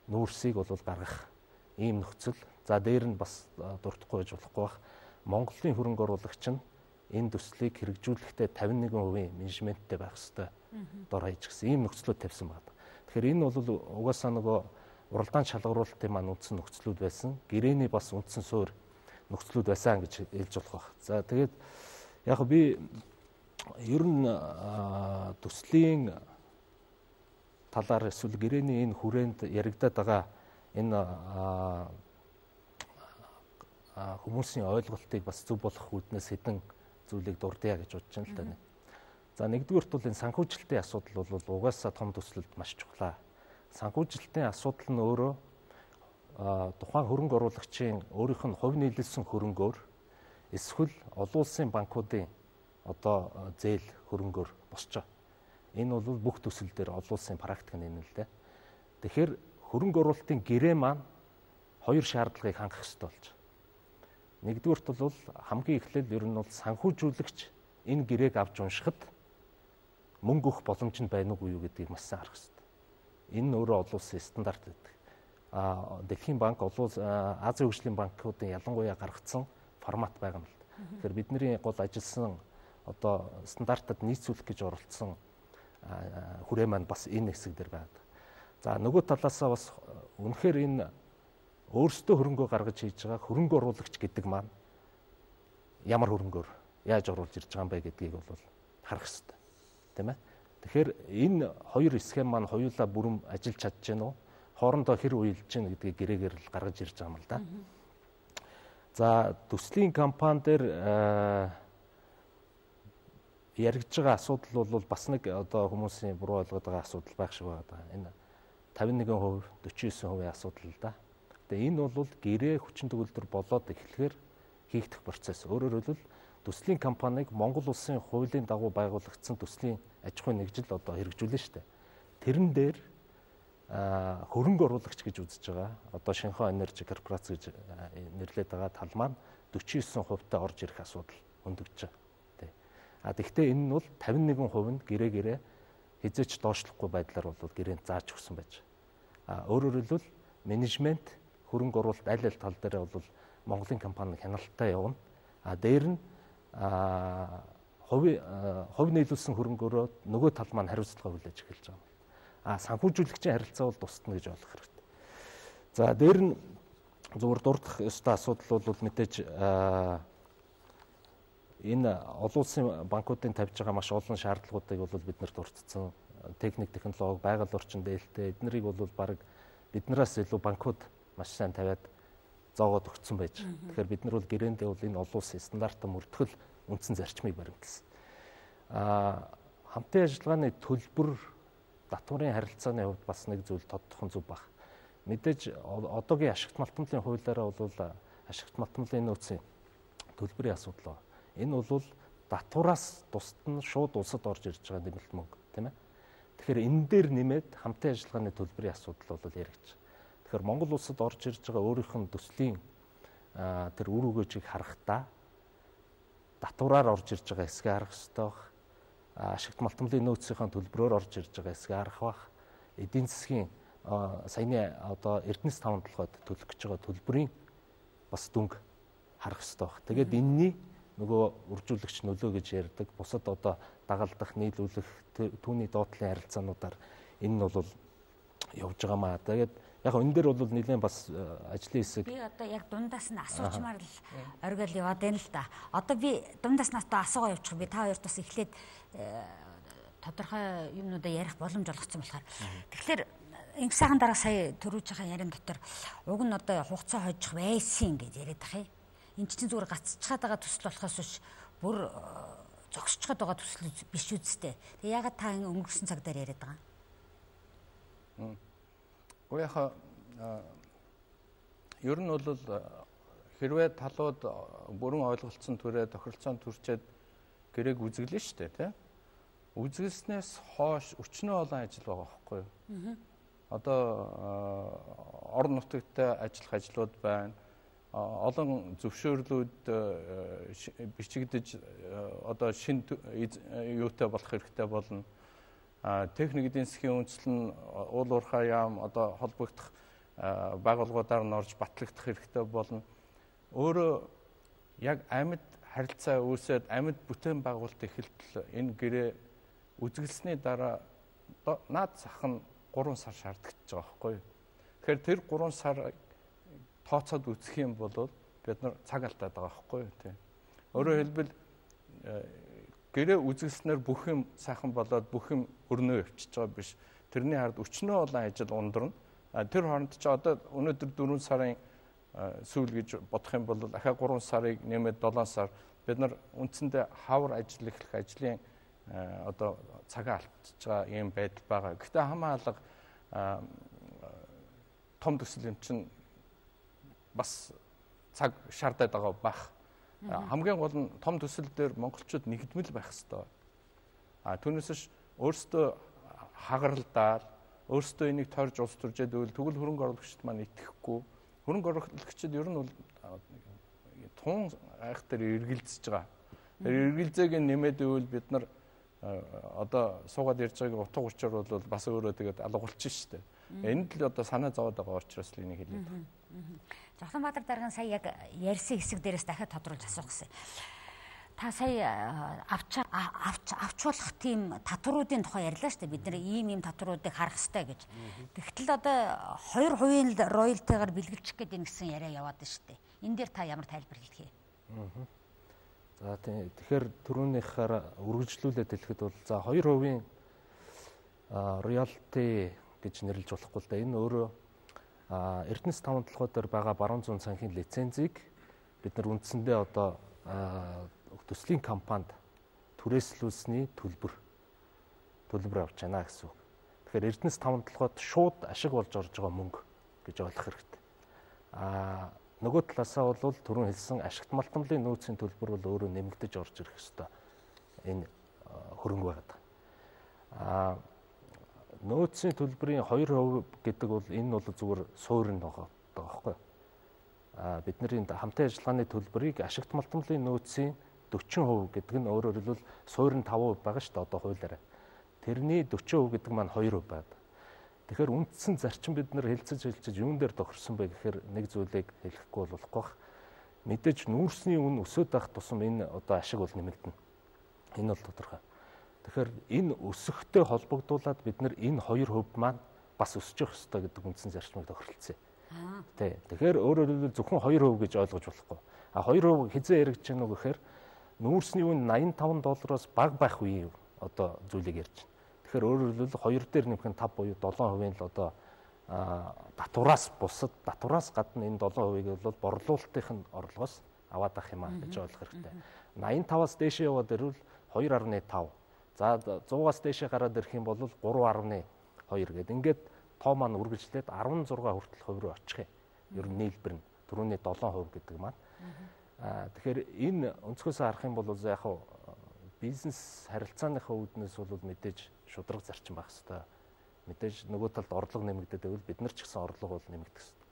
Нүүрсийг бол гаргах ийм нөхцөл. За дээр нь бас дуртахгүй байж болохгүй бах. Монголын хөрөнгө оруулагч нь энэ төслийг хэрэгжүүлэхдээ 51% менежменттэй байх ёстой. Дор хаяж гисэн ийм нөхцлүүд тавьсан байна. Тэгэхээр энэ бол угаасаа нөгөө уралдаан шалгаруулалтын маань үндсэн нөхцлүүд байсан. Гэрээний бас үндсэн суурь нөхцлүүд байсан гэж хэлж болох байх. За тэгээд яг би ер нь төслийн талаар эсвэл гэрээний энэ хүрээнд яригадаад байгаа энэ хүмүүсийн ойлголтыг бас зөв болох үүднээс хэдэн зүйлийг дурдъя гэж бодож байна л да. За нэгдүгээрт бол энэ санхүүжилтийн асуудал бол угаасаа том төслөлд маш чухал. Санхүүжилтийн асуудал нь өөрөө тухайн хөрөнгө оруулагчийн өөрийнх нь хувь нийлүүлсэн хөрөнгөөр эсвэл олон улсын банкуудын одоо зээл хөрөнгөөр босч байгаа. Энэ бол бүх төсөл дээр олон улсын практик нь л дээ. Тэгэхээр хөрөнгө оруулалтын гэрээ маань хоёр шаардлагыг хангах ёстой болж байна. Нэгдүгээрт бол хамгийн эхлээд ер нь бол санхүүжүүлэгч энэ гэрээг авч уншихад мөнгө өгөх боломж нь байна уу юу гэдгийг маш сайн харах ёстой. Энэ нь өөрөө олон улсын стандарт гэдэг. Дэлхийн банк, Азийн хөгжлийн банкуудын ялангуяа гаргацсан формат байгаа юм л. Тэгэхээр бидний гол ажилласан одоо стандартад нийцүүлэх гэж оролцсон хүрээ маань бас энэ хэсэг дээр байна. За нөгөө талаасаа бас үнэхээр энэ өөрсдөө хөрөнгөө гаргаж хийж байгаа хөрөнгө оруулагч гэдэг маань ямар хөрөнгөөр яаж оруулж ирж байгаа юм бэ гэдгийг бол харах хэрэгтэй. Тийм ээ. Тэгэхээр энэ хоёр схем маань хоёулаа бүрэн ажиллаж чадж байна уу? Хоорондоо хэр уялж байна гэдгийг гэрээгээр л гаргаж ирж байгаа юм л да. За төслийн компани дээр яригдж байгаа асуудал бол бас нэг одоо хүмүүсийн буруу ойлгоод байгаа асуудал байх шиг байна. Энэ 51%, 49% асуудал л да. Тэгээ энэ бол гэрээ хүчин төгөлдөр болоод эхлэхээр хийгдэх процесс. Өөрөөр хэлбэл төслийн компанийг Монгол улсын хуулийн дагуу байгуулагдсан төслийн аж ахуйн нэгжил одоо хэрэгжүүлнэ шүү дээ. Тэрэн дээр хөрөнгө оруулагч гэж үзэж байгаа. Одоо Шинхоо Энержи корпорац гэж нэрлээд байгаа тал маань 49% та орж ирэх асуудал өндөгч байгаа. Тэгвэл энэ нь бол 51% нь гэрээ хизээч доошлохгүй байдлаар бол гэрээнд зааж өгсөн байж. Өөрөөр хэлбэл менежмент хөрөнгө оруулалт аль аль тал дээр бол Монголын компани хяналттай явна. Дээр нь хувь нийлүүлсэн хөрөнгөөрөө нөгөө тал маань хариуцлага хүлээж эхэлж байгаа. Санхүүжүүлэгчийн харилцаа бол тусдна гэж ойлгох хэрэгтэй. За дээр нь зөвхөн дурдах ёстой асуудал бол мэдээж энэ олон улсын банкуудын тавьж байгаа маш олон шаардлагуудыг бол бид нэр дурдсан. Техник, технологи, байгаль орчин дээлтэй эднэрийг бол баг биднээс илүү банкуд маш сайн тавиад зоогоод өгсөн байж. Тэгэхээр бид нар бол гэрээндээ бол энэ олон улсын стандартаа мөрдөхөл үндсэн зарчмыг баримталсан. Хамтын ажиллагааны төлбөр татварын харилцааны хувьд бас нэг зүйл тодтох зүв баг. Мэдээж одоогийн ашигт малтмлын хуулиараа бол ашигт малтмлын нөөцийн төлбөрийн асуудал байна. Энэ бол татвараас тусдна шууд улсад орж ирж байгаа нэмэлт мөнгө, тийм ээ. Тэгэхээр энэ дээр нэмээд хамтын ажиллагааны төлбөрийн асуудал бол яригдж. Тэгэхээр Монгол улсад орж ирж байгаа өөрийнх нь төслийн тэр үр өгөөжийг харахтаа татвараар орж ирж байгаа хэсгийг харах ёстой баг. Ашигт малтмлын нөөцийн төлбөрөөр орж ирж байгаа хэсгийг харах баг. Эдийн засгийн саяны одоо Эрдэнэс 5-7-д төлөх гэж байгаа төлбөрийн бас дүнг харах ёстой баг. Тэгээд энэний нөгөө үржүүлэгч нөлөө гэж ярьдаг. Бусад одоо дагалдах, нийлүүлэх, түүний доотлын харилцаануудаар энэ нь бол явж байгаа маа. Тэгээд яг энэ дээр бол нэлээд бас ажлын хэсэг. Би одоо яг дундаас нь асуучмаар л оргил яваад байна л да. Одоо би дундаас нь асуугаа явуучих. Би та хоёрт бас эхлээд тодорхой юмнуудаа ярих боломж олгоцсон болохоор. Тэгэхээр инх сайхан дараа сая төрүүлж байгаа ярин дотор уг нь одоо хугацаа хожих байсан гэж яриад ах юм. Энд чинь зүгээр гацчихад байгаа төсөл болохоос биш бүр зогсчиход байгаа төсөл биш үсттэй. Тэгээ ягаад та өнгөрсөн цаг дээр яриад байгаа юм? Уяха ер нь бол хэрвээ талууд бүрэн ойлголцсон түрээ тохиролцоонд түрчээд гэрээг үзэглэн шүү дээ, тийм. Үзгэлснээс хойш өчнөө олон ажил байгаа байхгүй юу? Одоо орон нутагтай ажиллах ажлууд байна. Олон зөвшөөрлүүд бичигдэж одоо шин юутай болох хэрэгтэй болно. Техник эдийн засгийн үндэслэл нь уул уурхай яам одоо холбогдох байгууллагуудаар нь орж батлагдах хэрэгтэй болно. Өөрөө яг амьд харилцаа үүсээд амьд бүтээн байгуулалт эхэлтэл энэ гэрээ үзгэлсний дараа наад зах нь 3 сар шаардлагач байгаа байхгүй юу. Тэгэхээр тэр 3 сар тооцоод үзэх юм бол бид нар цаг алдаад байгаа байхгүй юу тийм. Өөрөөр хэлбэл гэрээ үзгэлснээр бүх юм сайхан болоод бүх юм өрнөө явчихж байгаа биш. Тэрний хард өчнөө олон ажил ундрна. Тэр хооронд ч одоо өнөөдөр 4 сарын сүүл гэж бодох юм бол дахиад 3 сарыг нэмээд 7 сар бид нар үндсэндээ хавар ажил эхлэх ажлын одоо цагаа алдчихж байгаа юм байдал байгаа. Гэхдээ хамаалга том төсөл юм чинь бас цаг шаардаад байгаа бах. Хамгийн гол нь том төсөл дээр монголчууд нэгдмэл байх хэрэгтэй. Түүнээс өөрсдөө хагаралдаад өөрсдөө энийг тойрж улс төржээд үйл тэгвэл хөрөнгө оруулагчид маань итгэхгүй. Хөрөнгө оруулагчид ер нь бол тун айхтар эргэлзэж байгаа. Эргэлзээг нэмээд үйл бид нар одоо суугаад ярьж байгааг утга учир бол бас өөрөө тэгээд алгуулчих шүү дээ. Энд л одоо санаа зовоод байгаа учраас л энийг хэлээд байна. Зохлонбаатар даргын сая яг ярьсан хэсэг дээрээс дахиад тодруулж асуух гэсэн. Та сая авч болох тийм татваруудын тухай ярьлаа шүү дээ. Бид нэр ийм татваруудыг харах хэрэгтэй гэж. Тэгтэл одоо 2% л роялтигаар бэлгэлчих гээд энэ гэсэн яриа яваад байна шүү дээ. Энэ дээр та ямар тайлбар хэлэх юм? За тэгэхээр түрүүнийхээр үргэлжлүүлээд хэлэхэд бол за 2% роялти гэж нэрлэж болохгүй л да. Энэ өөрөө Эрдэнэс таван толгой дээр байгаа баруун зүүн санхин лицензийг бид нар үндсэндээ одоо төслийн компанид түрээслүүлсний төлбөр авч байна гэсэн үг. Тэгэхээр Эрдэнэс таван толгойд шууд ашиг болж орж байгаа мөнгө гэж ойлгох хэрэгтэй. Нөгөө талаасаа бол түрүүн хэлсэн ашигт малтамлын нөөцийн төлбөр бол өөрөө нэмэгдэж орж ирэх ёстой. Энэ хөрөнгө байгаад. Нөөцийн төлбөрийн 2% гэдэг бол энэ бол зүгээр суурь нь байгаа байхгүй юу? Бидний хамтын ажиллагааны төлбөрийг ашигт малтамлын нөөцийн 40% гэдэг нь өөрөөр хэлбэл суурь нь 5% байгаа шүү дээ одоо хуулиараа. Тэрний 40% гэдэг маань 2% байна. Тэгэхээр үндсэн зарчим бид нар хэлцэж юун дээр тохирсон бэ гэхээр нэг зүйлийг хэлэхгүй болохгүй бах. Мэдээж нүүрсний үн өсөд байх тусам энэ одоо ашиг бол нэмэгдэнэ. Энэ бол тодорхой. Тэгэхээр энэ өсөхтэй холбогдуулаад бид нар энэ 2% маань бас өсөж явах ёстой гэдэг үндсэн зарчмыг тохиролцсон. Тэ. Тэгэхээр өөрөөр хэлбэл зөвхөн 2% гэж ойлгож болохгүй. 2% хизээ яригдж байна уу гэхээр нүүрсний үн $85-оос бага байх үе одоо зүйлийг ярьж байна. Тэгэхээр өөрөөр хэлбэл 2 дээр нэмэх нь 5 буюу 7% л одоо татвараас бусад татвараас гадна энэ 7%-ийг бол борлуулалтын орлогоос аваад авах юм аа гэж ойлгох хэрэгтэй. 85-аас дээшээ яваад ирвэл 2.5. За 100-аас дээшээ гараад ирэх юм бол 3.2 гэдэг. Ингээд тоо маань үргэлжлээд 16 хүртэл хувь руу очих юм. Ер нь нийлбэр нь түрүүний 7% гэдэг маань. Тэгэхээр энэ өнцгөөс харах юм бол яг хав бизнес харилцааныхаа үүднээс бол мэдээж шудраг зарчим байх хэрэгтэй. Мэдээж нөгөө талд орлого нэмэгдээд байвал бид нар ч гэсэн орлого бол нэмэгдэх хэрэгтэй.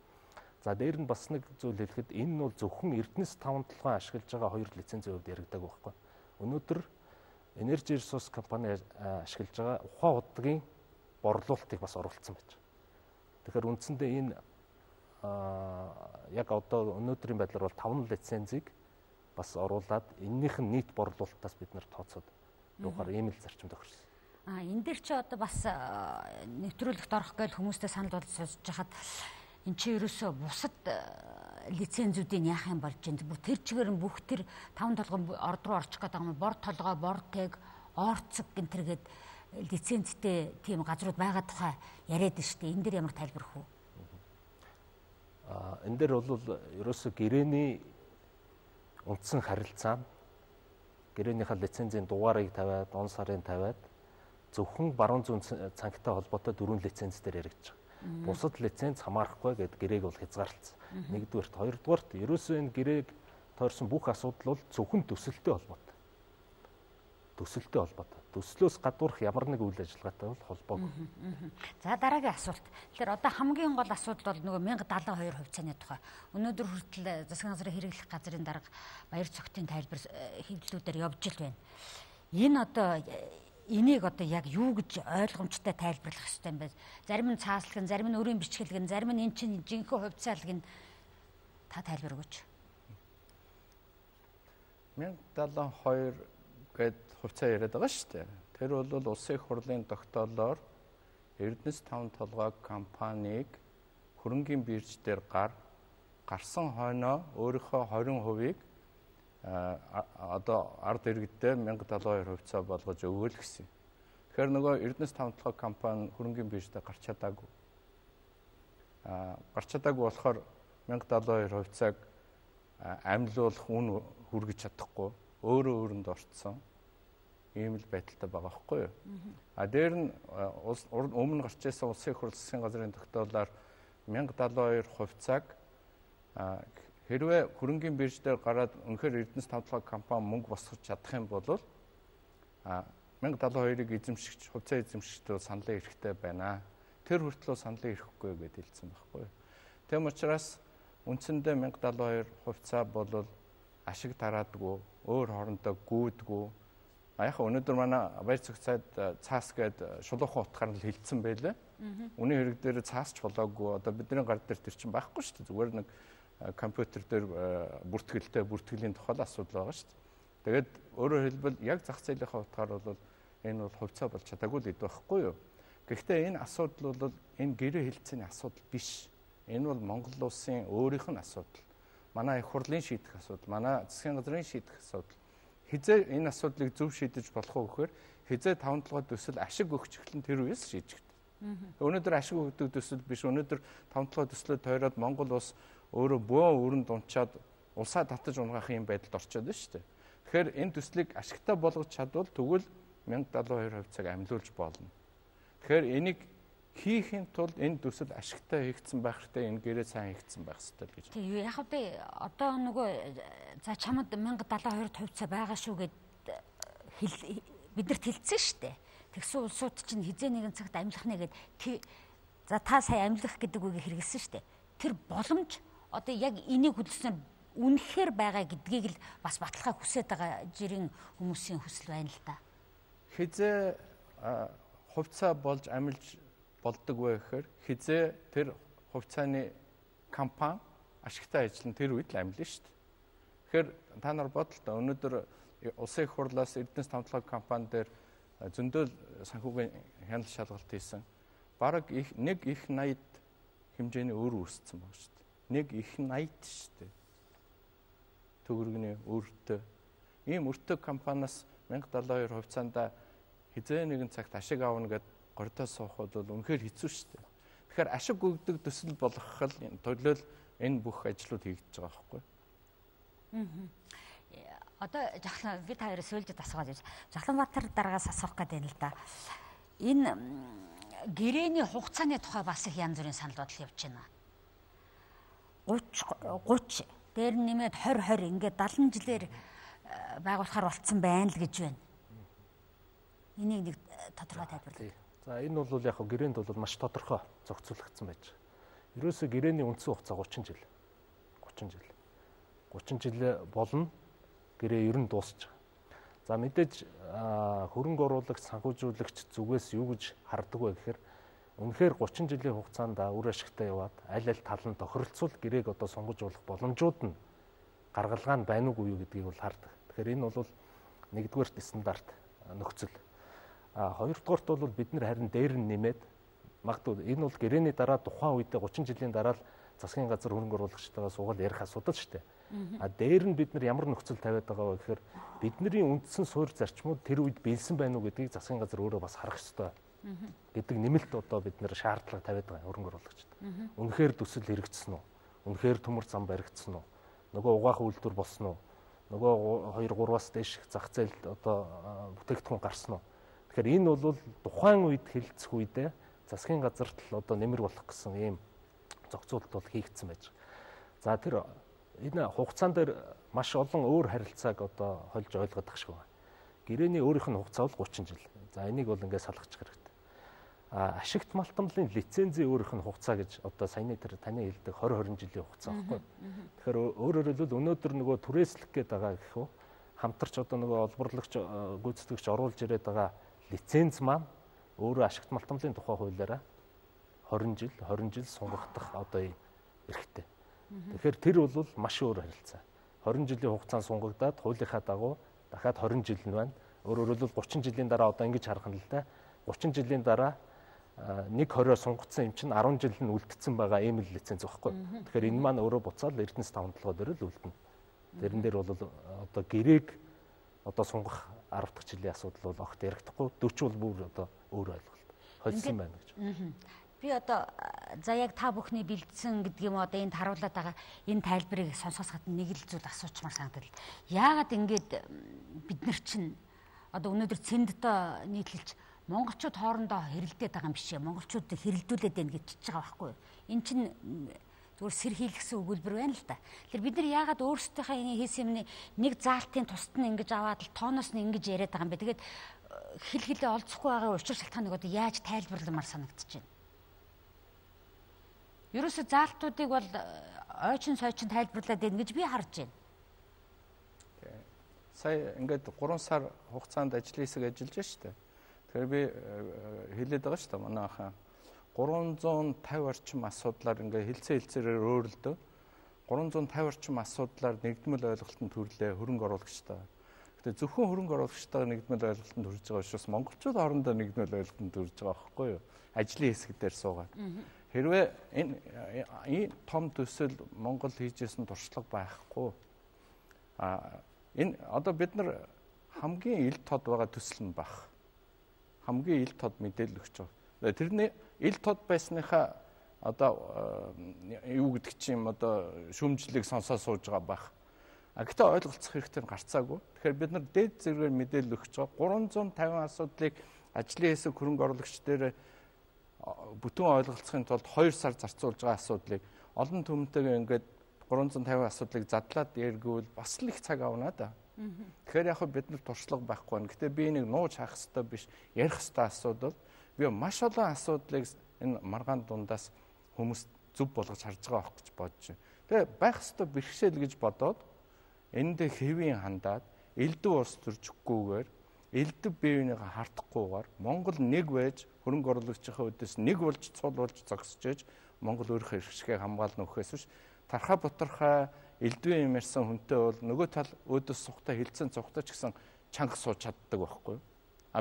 За дээр нь бас нэг зүйл хэлэхэд энэ нь бол зөвхөн Эрдэнэс таван толгой ашиглаж байгаа 2 лицензийн хувьд яригдаг байхгүй. Өнөөдөр Energy Resource компани ашиглаж байгаа ухаан удгийн борлуулалтыг бас оруулсан байж байгаа. Тэгэхээр үндсэндээ энэ яг одоо өнөөдрийн байдлаар бол 5 лицензийг бас оруулаад эннийх нь нийт борлуулалтаас бид нар тооцоод юугаар ийм л зарчим тохирсон. Энэ дээр чи одоо бас нэвтрүүлэгт орох гэж хүмүүстэй санал болгож хахад эн чи ерөөсөө бусад лицензүүдийн яах юм болж байна. Бүр тэр чигээр нь бүх тэр 5 толгойн орд руу орчих гэдэг юм. Бор толгой, бортэг, орцог гэнтэргээд лицензтэй тийм газрууд байгаа тухай яриад байна шүү дээ. Энэ дээр ямар тайлбар өгөх вэ? Энэ дээр бол ерөөсөө гэрээний үндсэн харилцаа гэрээнийхээ лицензийн дугаарыг тавиад, он сарын тавиад зөвхөн баруун зүүн цанхтай холбоотой 4 лиценз дээр яригдж байгаа. Бусад лиценз хамаарахгүй гэд гэрээг бол хязгаарлалцсан. Нэгдүгээрт, хоёрдугаарт ерөөсөө энэ гэрээг тойрсон бүх асуудал бол зөвхөн төсөлтэй холбоотой. Төсөлтэй холбоотой. Төслөөс гадуурх ямар нэг үйл ажиллагаатай бол холбоогүй. За дараагийн асуулт. Тэгэхээр одоо хамгийн гол асуудал бол нөгөө 1072 хувьцааны тухай. Өнөөдөр хүртэл засгийн газрын хэрэглэх газрын дарга баяр цогтын тайлбар хэвлэлүүдээр явж ил байна. Энэ одоо энийг одоо яг юу гэж ойлгомжтой тайлбарлах хэрэгтэй юм бэ? Зарим нь цааслаг, зарим нь өрийн бичгэлэг, зарим нь эн чинь жинхэнэ хувьцаалаг нь та тайлбар өгөөч. 1072 гэд хувьцаа яриад байгаа шүү дээ. Тэр бол улсын их хурлын тогтоолоор Эрдэнэс таван толгой компанийг хөрөнгийн бирж дээр гарсан хойноо өөрийнхөө 20%-ийг одоо ард иргэдээр 1072 хувьцаа болгож өгөөл гэсэн. Тэгэхээр нөгөө Эрдэнэс таван толгой компани хөрөнгийн бирж дээр гарч чадаагүй. Гарч чадаагүй болохоор 1072 хувьцааг амьлуулах үн хүргэж чадахгүй өөрөө өөрөнд орцсон ийм л байдалтай байгаа байхгүй юу. Дээр нь өмнө гарч ирсэн улсын их хурл засгийн газрын тогтоолоор 1072 хувьцааг хэрвээ хөрөнгийн бирж дээр гараад үнэхээр Эрдэнэс таван толгой компани мөнгө босгож чадах юм бол 1072-ыг эзэмшигч хувьцаа эзэмшигчдөө саналын эрхтэй байна. Тэр хүртлөө саналын эрхгүй гэдээ хэлсэн байхгүй юу. Тэм учраас үндсэндээ 1072 хувьцаа бол ашиг тараадгүй, өөр хоорондоо гүйдгүй. Яг өнөөдөр манай баяр цогцоод цаас гээд шулуухан утгаар нь хилцсэн байлээ. Үнийн хэрэг дээр цаасч болоогүй. Одоо бидний гар дээр тэр чинь байхгүй шүү дээ. Зүгээр нэг компьютер дээр бүртгэлийн тухай асуудал байгаа шүү дээ. Тэгээд өөрөөр хэлбэл яг зах зээлийнхаа утгаар бол энэ бол хувьцаа болж чадаагүй л идэх байхгүй юу. Гэхдээ энэ асуудал бол энэ гэрээ хэлцээний асуудал биш. Энэ бол Монгол улсын өөрийнх нь асуудал. Манай их хурлын шийдэх асуудал, манай засгийн газрын шийдэх асуудал. Хизээ энэ асуудлыг зөв шийдэж болох уу гэхээр хизээ таван толгой төсөл ашиг өгч эхлэн тэр үеэс шийдэгдэ. Өнөөдөр ашиг өгдөг төсөл биш. Өнөөдөр таван толгой төслөө тойроод Монгол улс өөрөө бөө өрөнд унчаад улсаа татаж унгаах юм байдалд орчод байна шүү дээ. Тэгэхээр энэ төслийг ашигтай болгож чадвал тэгвэл 1072 хувьцааг амьлуулж болно. Тэгэхээр энийг хийхин тулд энэ төсөл ашигтай хийгдсэн байх хэрэгтэй, энэ гэрээ сайн хийгдсэн байх хэрэгтэй л гэж. Тийм яг одоо нөгөө за чамд 1072 хувьцаа байгаа шүү гэд биднэрт хэлсэн шүү дээ. Тэгсэн улсууд чинь хизээ нэгэн цагт амьлах нэ гэд за та сая амьлах гэдэг үгийг хэрэгэлсэн шүү дээ. Тэр боломж одоо яг энийг хөдөлсөн үнэхээр байгаа гэдгийг л бас баталгаа хүсэж байгаа жирийн хүмүүсийн хүсэл байна л да. Хизээ хувьцаа болж амьлж болдог вэ гэхээр хизээ тэр хувьцааны компани ашигтай ажиллана тэр үед л амьлна шүү дээ. Тэгэхээр та нар бодлоо өнөөдөр улсын их хурлаас Эрдэнэс таван толгой компани дээр зөндөл санхүүгийн хяналт шалгалт хийсэн. Бараг нэг их 80 хэмжээний өр үүссэн байна шүү дээ. Нэг их 80 шүү дээ. Төгрөгийн өртөө. Ийм өртөө компаниас 1072 хувьцаанда хизээ нэгэн цагт ашиг аавна гэд гордоо суухад бол үнэхээр хэцүү шүү дээ. Тэгэхээр ашиг өгдөг төсөл болгох төлөөл энэ бүх ажлууд хийгдэж байгаа байхгүй. Одоо би та хоёроос сөүлдэд асуугаад байна. Жахланбаатар дараагаас асуух гэдэг юм л да. Энэ гэрээний хугацааны тухай бас их янз бүрийн санал бодол явж байна. 30 дээр нэмээд 20 ингээд 70 жилээр байгуулахаар болцсон байна л гэж байна. Энийг нэг тодорхой тайлбарлая. За энэ бол яг гэрээнд бол маш тодорхой зохицуулагдсан байж байгаа. Ерөөсөө гэрээний үндсэн хугацаа 30 жил. 30 жил болно. Гэрээ ер нь дуусч байгаа. За мэдээж хөрөнгө оруулагч, санхүүжүүлэгч зүгээс юу гэж хардаг вэ гэхээр үнэхээр 30 жилийн хугацаанд үр ашигтай яваад аль тал нь тохиролцвол гэрээг одоо сонгож болох боломжууд нь гаргалгаа нь байна уугүй юу гэдгийг бол хардаг. Тэгэхээр энэ бол нэгдүгээр стандарт нөхцөл. Хоёрдугаарт бол бид нар харин дээр нь нэмээд магадгүй энэ бол гэрээний дараа тухайн үедээ 30 жилийн дараа л засгийн газар хөрөнгө оруулагчтайгаа суугаад ярих асуудал шүү дээ. Дээр нь бид нар ямар нөхцөл тавиад байгаа вэ гэхээр бидний үндсэн суурь зарчмууд тэр үед биелсэн байна уу гэдгийг засгийн газар өөрөө бас харах ёстой гэдэг нэмэлт одоо бид нар шаардлага тавиад байгаа хөрөнгө оруулагчид. Үнэхээр төсөл хэрэгжсэн үү? Үнэхээр төмөр зам баригдсан уу? Нөгөө угаах үйлдвэр болсон уу? нөгөө 2-3-аас дээш зах зээлд одоо бүтээгдэхүүн гарсан уу. Тэгэхээр энэ бол тухайн үед хэлэлцэх үедээ засгийн газарт л одоо нэмэр болох гэсэн ийм зохицуулалт бол хийгдсэн байж байгаа. За тэр энэ хугацаан дээр маш олон өөр харилцааг одоо хольж ойлгоод тах шиг байна. Гэрээний өөрийнх нь хугацаа бол 30 жил. За энийг бол ингээд салгачих хэрэгтэй. Ашигт малтамлын лицензийн өөрийнх нь хугацаа гэж одоо саяны тэр таны хэлдэг 20 жилийн хугацаа байхгүй. Тэгэхээр өөрөөр хэлбэл өнөөдөр нөгөө түрээслэх гээд байгаа гэх үү хамтарч одоо нөгөө олборлогч гүйцэтгэгч оруулж ирээд байгаа лиценз маань өөрөө ашигт малтамлын тухай хуулиараа 20 жил сунгагдах одоо эрхтэй. Тэгэхээр тэр бол маш өөр харилцаа. 20 жилийн хугацаанд сунгагдаад хуулийнхаа дагуу дахиад 20 жил нь байна. Өөрөөр хэлбэл 30 жилийн дараа одоо ингэж харах нь л да. 30 жилийн дараа нэг 20-оор сунгагдсан юм чинь 10 жил нь үлдсэн байгаа ийм л лиценз байхгүй. Тэгэхээр энэ маань өөрөө буцаад Эрдэнэс 5 толгой дээр л үлдэнэ. Тэрэн дээр бол одоо гэрээг одоо сунгах 10 дахь жилийн асуудал бол огт яригдахгүй. 40 бол бүр одоо өөр ойлголт хоцсон байна гэж. Би одоо за яг та бүхний бэлдсэн гэдэг юм одоо энд харуулад байгаа энэ тайлбарыг сонсохоос гадна нэг л зүйл асуучмаар санагдал. Яагаад ингэж бид нар чинь одоо өнөөдөр цэндтэй нийтлэлж монголчууд хоорондоо хэрэлдээд байгаа юм биш ээ. Монголчууд хэрэлдүүлээд байна гэж чиж байгаа байхгүй юу? Энэ чинь зүгээр сэр хийлгсэн өгүүлбэр байна л да. Тэгэхээр бид нар яагаад өөрсдийнхээ энэ хийсэн юмны нэг заалтын тусад нь ингэж аваад л тооноос нь ингэж яриад байгаа юм бэ? Тэгээд хил хилээ олцохгүй байгаа учир шалтгааныг одоо яаж тайлбарламар санагдаж байна? Ерөөсө заалтуудыг бол ойчин сойчин тайлбарлаад байна гэж би харж байна. Сая ингээд 3 сар хугацаанд ажлын хэсэг ажиллаж штэ. Тэгэхээр би хэлээд байгаа штэ манай ахаа 350 орчим асуудлаар ингээд хилцээрээр өөрлөдөө 350 орчим асуудлаар нэгдмэл ойлголтод төрлөө хөрөнгө оруулагчтай. Гэтэ зөвхөн хөрөнгө оруулагчтайгаа нэгдмэл ойлголтод төрж байгаа учраас монголчууд хоорондоо нэгдмэл ойлголтод төрж байгаа байхгүй юу? Ажлын хэсэг дээр суугаад. Хэрвээ энэ том төсөл Монгол хийжсэн туршлага байхгүй. Энэ одоо бид нар хамгийн ил тод байгаа төсөл нь баг. Хамгийн ил тод мэдээлэл өгч байгаа. Тэрний ил тод байсныхаа одоо юу гэдэг чинь одоо шүүмжлэлийг сонсоо сууж байгаа баг. Гэхдээ ойлголцох хэрэгтэй гарцаагүй. Тэгэхээр бид нар дээд зэргээр мэдээлэл өгч байгаа 350 асуудлыг ажлын хэсэг хөрөнгө оруулагч дээр бүтэн ойлголцохын тулд 2 сар зарцуулж байгаа асуудлыг олон түмэнтэйгээ ингээд 350 асуудлыг задлаад яргвал бас л их цаг авна да. Тэгэхээр яг бид нар туршлага байхгүй байна. Гэтэ би нэг нууж хаах хэрэгтэй биш, ярих хэрэгтэй асуудал. Би маш олон асуудлыг энэ маргаан дундаас хүмүүс зөв болгож харж байгаа байх гэж бодож байна. Тэгээ байх хэрэгтэй бэрхшээл гэж бодоод энд хэвийн хандаад элдв ус төржихгүйгээр элдв биенийг хардахгүйгээр Монгол нэг байж хөрөнгө оруулагчийн үдээс нэг болж цул болж зогсож ээж Монгол өөрийнхөө эрхшгээ хамгаална өгөхөөс биш тархаа бутархаа элдвийн юм ярьсан хүнтэй бол нөгөө тал өөдөөс сухтаа хилцэн цухтаа ч гэсэн чанга сууж чаддаг байхгүй.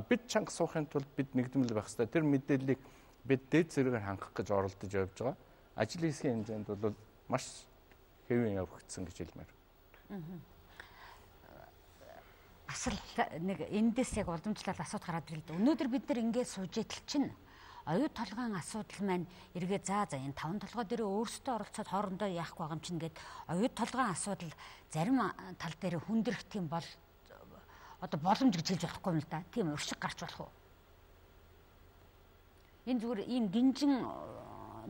Бид чанга суухын тулд бид нэгдмэл байх хэрэгтэй. Тэр мэдээллийг бид дээд зэрэгээр хангах гэж оролдож явж байгаа. Ажлын хэсгийн хэмжээнд бол маш хэвэн явагдсан гэж хэлмээр. Бас л нэг эндээс яг уламжлал асууд гараад ирлээ. Өнөөдөр бид нар ингээд сууж идэл чинь оюу толгойн асуудал маань эргээ за энэ 5 толгой дээр өөрсдөө оролцоод хоорондоо яахгүй байгаа юм чинь гээд оюу толгойн асуудал зарим тал дээр хүндрэх тийм бол одоо боломж гэж хэлж болохгүй юм л да. Тийм уршиг гарч болох уу? Энэ зүгээр ийм гинжин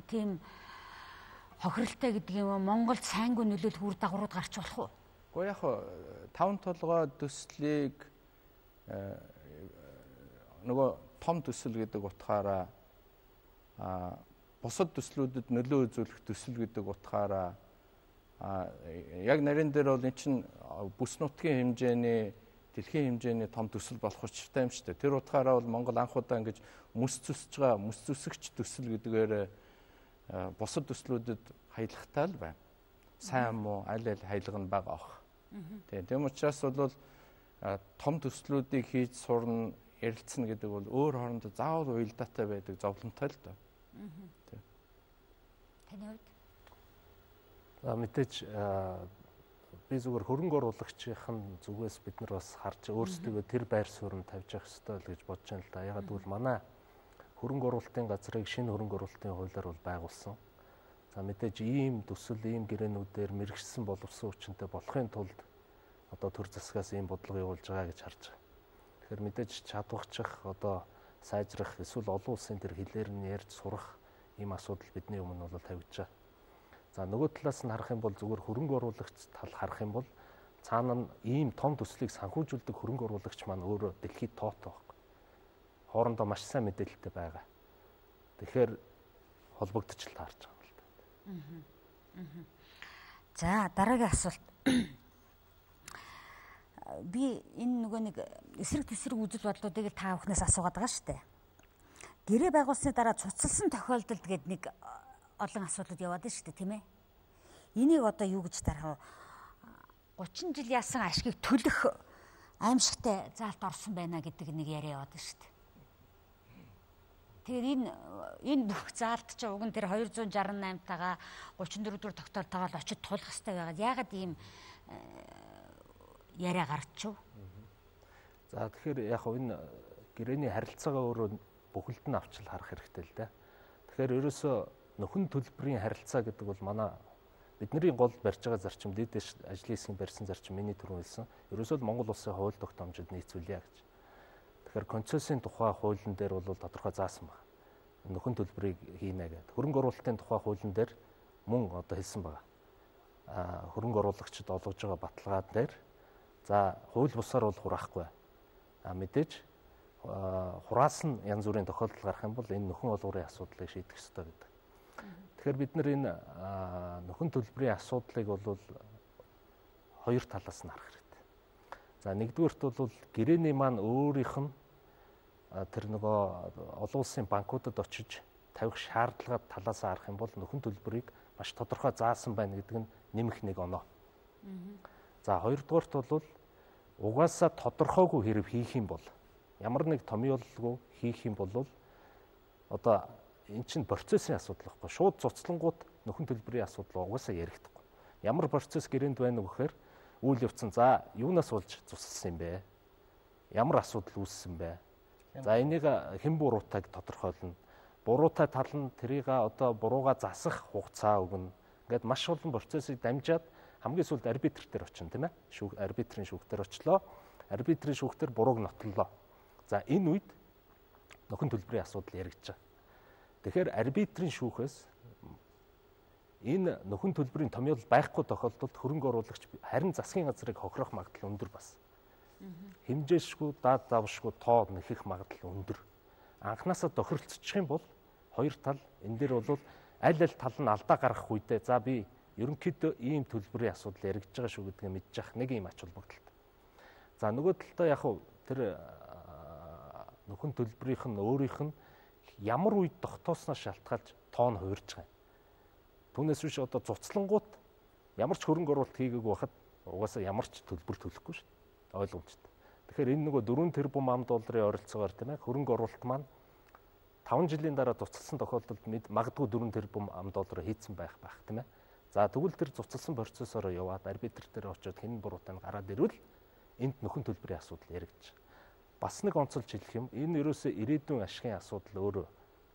тийм хохиролтой гэдэг юм Монголд сайнгүй нөлөөлөх үр дагаврууд гарч болох уу? Гэхдээ яг 5 толгой төслийг нөгөө том төсөл гэдэг утгаараа бусад төслүүдэд нөлөө үзүүлэх төсөл гэдэг утгаараа яг нарийн дээр бол эн чинь бүс нутгийн хэмжээний дэлхийн хэмжээний том төсөл болох учиртай юм шүү дээ. Тэр утгаараа бол Монгол анх удаа ингэж мөс зүсж байгаа мөс зүсгч төсөл гэдгээр бусад төслүүдэд хаялахтай л байна. Сайн муу аль хаялга нь бага авах. Тийм учраас бол том төслүүдийг хийж сурна ярилцсан гэдэг бол өөр хоорондоо заавал уялдаатай байдаг зовлонтой л доо. Таны хувьд? Мэдээж би зүгээр хөрөнгө оруулагчийн зүгээс бид нар бас харж өөрсдөө тэр байр суурь тавьж явах хэрэгтэй л гэж бодож байна л да. Ягаад гэвэл манай хөрөнгө оруулалтын газрыг шинэ хөрөнгө оруулалтын хуулиар бол байгуулсан. За мэдээж ийм төсөл ийм гэрээнүүдээр мэрэгчсэн боловсон хүчинтэй болохын тулд одоо төр засгаас ийм бодлого явуулж байгаа гэж харж байгаа. Тэгэхээр мэдээж чадварчих одоо сайжрах эсвэл олон улсын тэр хэлээр нь ярьж сурах ийм асуудал бидний өмнө бол тавьж байгаа. За нөгөө талаас нь харах юм бол зүгээр хөрөнгө оруулагч тал харах юм бол цаана нь ийм том төслийг санхүүжүүлдэг хөрөнгө оруулагч маань өөрөө дэлхийд тоотой байхгүй. Хоорондоо маш сайн мэдээлэлтэй байгаа. Тэгэхээр холбогдож л таарч байгаа юм л да. За дараагийн асуулт. Би энэ нөгөө нэг эсрэг тэсрэг үзэл бодлуудыг та бүхнээс асуугаад байгаа шүү дээ. Гэрээ байгуулсны дараа цуцлсан тохиолдолд гээд нэг олон асуудлууд яваад байна шүү дээ, тийм ээ. Энийг одоо юу гэж тарах вэ? 30 жил яасан ашгийг төлөх аимшигтай заалт орсон байна гэдэг нэг яриа яваад байна шүү дээ. Тэгэхээр энэ бүх заалт чинь уг нь тэр 268 тагаа 34 дүр тогтоолтойгоо л очиж тулах хэрэгтэй байгаад ягаад ийм яриа гарчихв? За тэгэхээр яг энэ гэрээний харилцаагаа өөрөө бүхэлд нь авчил харах хэрэгтэй л да. Тэгэхээр ерөөсөө нөхөн төлбөрийн харилцаа гэдэг бол манай бидний гол барьж байгаа зарчим дээдэш ажлын хэсгийн барьсан зарчим миний түрүү хэлсэн. Ерөөсөө л Монгол улсын хууль тогтоомжид нийцүүлье гэж. Тэгэхээр концессийн тухай хуулийн дээр бол тодорхой заасан байна. Нөхөн төлбөрийг хийнэ гэдэг. Хөрөнгө оруулалтын тухай хуулийн дээр мөн одоо хэлсэн байна. Хөрөнгө оруулагчид олгож байгаа баталгаа дээр за хууль бусаар бол хураахгүй. Мэдээж хураас нь янз бүрийн тохиолдол гарах юм бол энэ нөхөн олгорын асуудлыг шийдэх ёстой гэдэг. Тэгэхээр бид нар энэ нөхөн төлбөрийн асуудлыг бол хоёр талаас нь харах хэрэгтэй. За нэгдүгээрт бол гэрээний маань өөрийнх нь тэр нөгөө олон улсын банкудад очиж тавих шаардлагад талаас харах юм бол нөхөн төлбөрийг маш тодорхой заасан байна гэдэг нь нэмэх нэг оноо. За хоёрдугаарт бол угаасаа тодорхойгүй хэрэг хийх юм бол ямар нэг томьёолгүй хийх юм бол одоо эн чинь процессын асуудал байхгүй. Шууд цуцлангууд нөхөн төлбөрийн асуудал угаасаа ярихдаггүй. Ямар процесс гэрээнд байна вэ гэхээр үйл явцсан за юунаас болж цуцлсан юм бэ? Ямар асуудал үүссэн бэ? За энийг хэн буруутайг тодорхойлно. Буруутай тал нь тэрийг одоо бурууга засах хугацаа өгнө. Ингээд маш олон процессыг дамжаад хамгийн сүүлд арбитр дээр очино тийм ээ. Арбитрийн шүүх дээр очлоо. Арбитрийн шүүх дээр бурууг нотлолоо. За энэ үед нөхөн төлбөрийн асуудал яригдж байгаа. Тэгэхээр арбитрийн шүүхээс энэ нөхөн төлбөрийн томьёол байхгүй тохиолдолд хөрөнгө оруулагч харин засгийн газрыг хохирох магадлал өндөр бас. Хэмжээшгүй, даад давшгүй тоо нэхэх магадлал өндөр. Анхнаасаа тохиролцчих юм бол хоёр тал энэ дээр бол аль тал нь алдаа гаргах үедээ за би ерөнхийдөө ийм төлбөрийн асуудал яригдж байгаа шүү гэдгийг мэдж явах нэг юм ач холбогдолтой. За нөгөө талдаа яг тэр нөхөн төлбөрийнх нь өөрийнх нь ямар үед тогтоосноо шалтгаалж тоо нь хувирж байгаа юм. Түүнээс биш одоо цуцлангууд ямар ч хөрөнгө оруулалт хийгээгүй байхад угаасаа ямар ч төлбөр төлөхгүй шүү дээ. Ойлгомжтой. Тэгэхээр энэ нөгөө 4 тэрбум ам долларын ойролцоогоор тийм ээ хөрөнгө оруулалт маань 5 жилийн дараа цуцлсан тохиолдолд магадгүй 4 тэрбум ам доллар хийцэн байх тийм ээ. За тэгвэл тэр цуцлсан процессороо яваад арбитр дээр очиод хэн буруутай нь гараад ирвэл энд нөхөн төлбөрийн асуудал яригдчих. Бас нэг онцолж хэлэх юм энэ ерөөсөө ирээдүйн ашигын асуудал өөрөө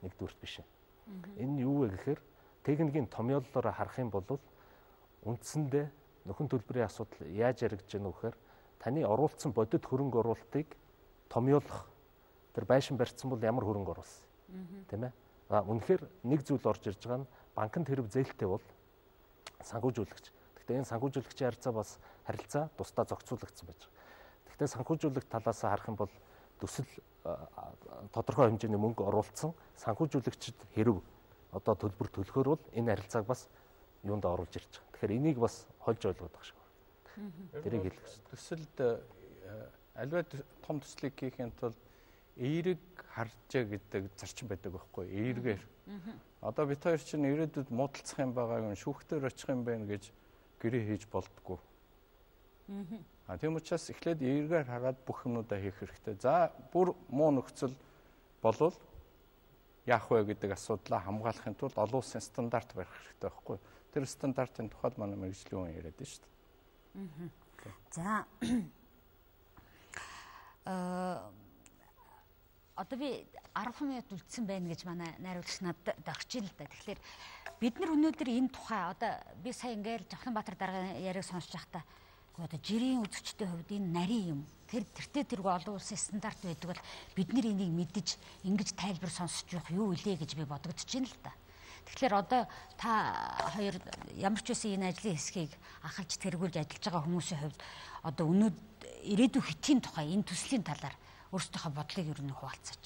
нэгдүгürt биш юм. Энэ юу вэ гэхээр техникийн томьёоллоор харах юм бол үндсэндээ нөхөн төлбөрийн асуудал яаж яригдж байна вэ гэхээр таны оруулсан бодит хөрөнгө оруулалтыг томьёолох тэр байшин барьсан бол ямар хөрөнгө оруулсан тийм ээ. Үнэхээр нэг зүйл орж ирж байгаа нь банкнд хэрэг зээлтэй бол санхүүжүүлэгч. Гэхдээ энэ санхүүжүүлэгчийн харилцаа тусдаа зохицуулагдсан байж байгаа. Гэхдээ санхүүжүүлэгч талаас харах юм бол төсөл тодорхой хэмжээний мөнгө оруулсан санхүүжүүлэгчд хэрэг одоо төлбөр төлөхөөр бол энэ харилцааг бас юунд оруулж ирж байгаа. Тэгэхээр энийг бас хольж ойлгоод байгаа шиг байна. Тэрийг хэлэх хэрэгтэй. Төсөлд аливаа том төслийг хийхин тулд эерэг харжаа гэдэг зарчим байдаг байхгүй эергээр. Одоо бид хоёр чинь ирээдүйд муудалцах юм байгааг нь шүүхтэр очих юм байна гэж гэрээ хийж болдгоо. Тийм учраас эхлээд эергээр хараад бүх юмудаа хийх хэрэгтэй. За бүр муу нөхцөл болвол яах вэ гэдэг асуудлаа хамгаалахын тулд олон улсын стандарт барих хэрэгтэй байхгүй. Тэр стандартын тухайд манай мэргэжлийн хүн яриад байна шүү дээ. За одоо би 10 минут үлдсэн байна гэж манай найруулагч надад дагч ил л да. Тэгэхээр бид нар өнөөдөр энэ тухай одоо би сая ингээл Жавхланбаатар дараагийн яриаг сонсож байхдаа Одоо жирийн үзэгчдийн хувьд энэ нарийн юм. Тэртээ тэргүй олон улсын стандарт байдаг бол бид нар энийг мэдэж ингэж тайлбар сонсож явах юу илээ гэж би бодогдож байна л да. Тэгэхээр одоо та хоёр ямар ч үсэн энэ ажлын хэсгийг ахалж тэргүүлж ажиллаж байгаа хүмүүсийн хувьд одоо өнөөдөр ирээдүйн хэтийн тухай энэ төслийн талаар өөрсдийнхөө бодлыг ер нь хуваалцаач.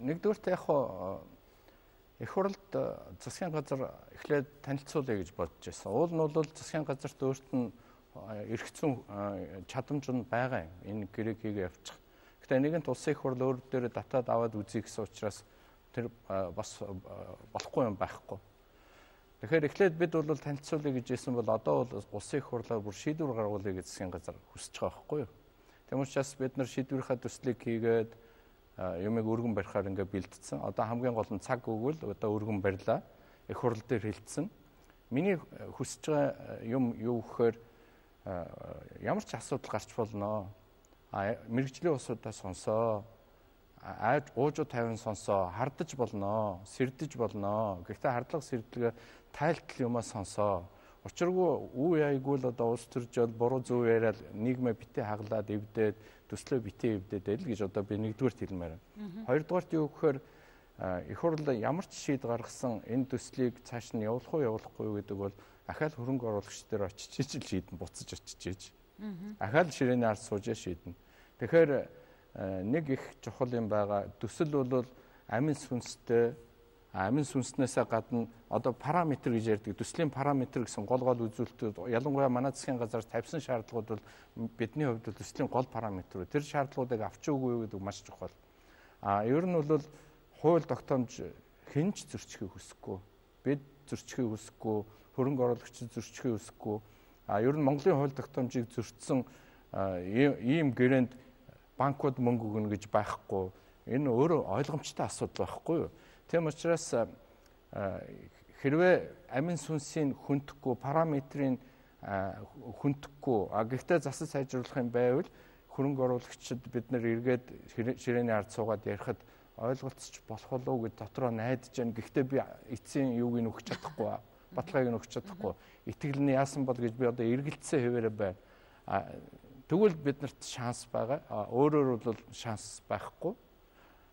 Нэгдүгээрт яг их хурлд засгийн газар эхлээд танилцуулъя гэж бодож байсан. Уул нь бол засгийн газарт өөрт нь эрх зүйн чадамж нь байгаа юм. Энэ гэрээг хийгээ явуучих. Гэхдээ нэгэнт улсын их хурл өөр дээр татаад аваад үзье гэсэн учраас тэр бас болохгүй юм байхгүй. Тэгэхээр эхлээд бид бол танилцуулъя гэж хэлсэн бол одоо бол улсын их хурлаар бүр шийдвэр гаргуулъя гэж засгийн газар хүсэж байгаа байхгүй юу. Тийм учраас бид нар шийдвэрийнхаа төслийг хийгээд юмыг өргөн барихаар ингээ бэлдсэн. Одоо хамгийн гол нь цаг өгвөл одоо өргөн барьлаа. Их хурл дээр хилцсэн. Миний хүсэж байгаа юм юу гэхээр ямар ч асуудал гарч болно. Мэргэжлийн усудаа сонсоо. Уужууд тавин сонсоо. Хардаж болно. Сэрдэж болно. Гэхдээ хардлага сэрдлэгээ тайлтал юмаа сонсоо. Учиргүй үе айгуул одоо улс төржөл буруу зөв яриад нийгмээ битээ хаглаад эвдээд төслөө битээ эвдээд л гэж одоо би нэгдүгээрт хэлмээр байна. Хоёрдугаарт юу гэхээр их хурл ямар ч шийд гаргасан энэ төслийг цааш нь явуулах уу явуулахгүй юу гэдэг бол ахаал хөрөнгө оруулагч дээр очиж ижил шийдэн буцаж очиж. Ахаал ширээний ард сууж шийдэн. Тэгэхээр нэг их чухал юм байгаа. Төсөл бол амин сүнстэй амин сүнснээсээ гадна одоо параметр гэж ярьдаг. Төслийн параметр гэсэн гол үзүүлэлтүүд ялангуяа манай засгийн газар тавьсан шаардлагууд бол бидний хувьд төслийн гол параметр. Тэр шаардлагуудыг авч өгөө юу гэдэг маш чухал. Ер нь бол хууль тогтоомж хинж зөрчихийг хүсэхгүй. Бид зөрчихийг хүсэхгүй, хөрөнгө оруулагч зөрчихийг хүсэхгүй. Ер нь Монголын хууль тогтоомжийг зөрчсөн ийм гэрээнд банкуд мөнгө өгнө гэж байхгүй. Энэ өөрөө ойлгомжтой асуудал байхгүй юу? Тийм учраас хэрвээ амин сүнсийг хүндэхгүй, параметрийг хүндэхгүй, гэхдээ засаж сайжруулах юм байвал хөрөнгө оруулагчид бид нар эргээд ширээний ард суугаад ярихад ойлголцож болох болов гэж дотроо найдаж байна. Гэхдээ би эцсийн юуг нь өгч чадахгүй, баталгааг нь өгч чадахгүй. Итгэл нь яасан бол гэж би одоо эргэлцсэн хэвээрээ байна. Тэгвэл биднэрт шанс байгаа. Өөрөөр бол шанс байхгүй.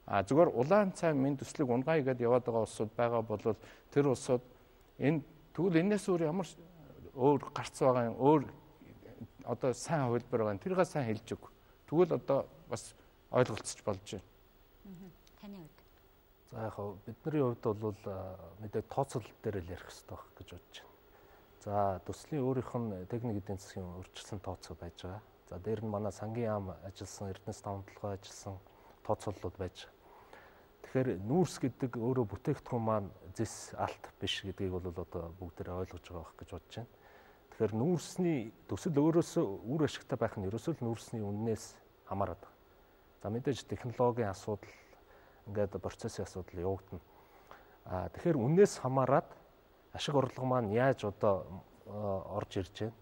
Зүгээр улаан цай минь төслийг унгай гэдээ яваад байгаа улсууд байгаа бол тэр улсууд энэ тэгвэл энэс өөр ямар өөр гарц байгаа юм өөр одоо сайн хөлбөр байгаа юм тэргээ сайн хэлж өг. Тэгвэл одоо бас ойлголцож болж байна. Таны хувьд. За яг бидний хувьд бол мэдээ тооцоол дээр л ярих хэрэгтэй байх гэж бодож байна. За төслийн өөрийнх нь техник эдийн засгийн өөрчлөсөн тооцоо байж байгаа. За дээр нь манай сангийн яам ажилласан, Эрдэнэс таван толгой ажилласан тооцооллууд байж байгаа. Тэгэхээр нүүрс гэдэг өөрөө бүтээгдэхүүн маань зэс алт биш гэдгийг бол одоо бүгдээрээ ойлгож байгаа байх гэж бодож байна. Тэгэхээр нүүрсний төсөл өөрөөсөө үр ашигтай байх нь ерөөсөө л нүүрсний үннээс хамаарат байна. За мэдээж технологийн асуудал ингээд процессын асуудал явагдана. Тэгэхээр үннээс хамаарат ашиг орлого маань яаж одоо орж ирж байна?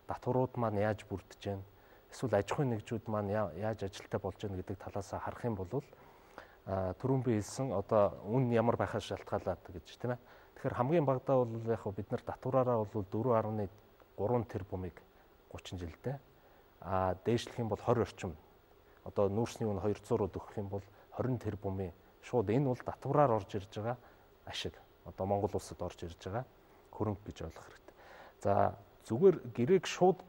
Татварууд маань яаж бүрдэж байна? Эсвэл аж ахуйн нэгжүүд маань яаж ажилтаа болж байна гэдэг талаас харах юм бол түрүүн би хэлсэн одоо үн ямар байхаас шалтгаалаад гэж тийм ээ. Тэгэхээр хамгийн багадаа бол яг бид нар татвараараа бол 4.3 тэрбумыг 30 жилдээ дээшлэх юм бол 20 орчим. Одоо нүүрсний үн 200-ууд өгөх юм бол 20 тэрбумын шууд энэ бол татвараар орж ирж байгаа ашиг. Одоо Монгол улсад орж ирж байгаа хөрөнгө гэж ойлгох хэрэгтэй. За зүгээр гэрээг шууд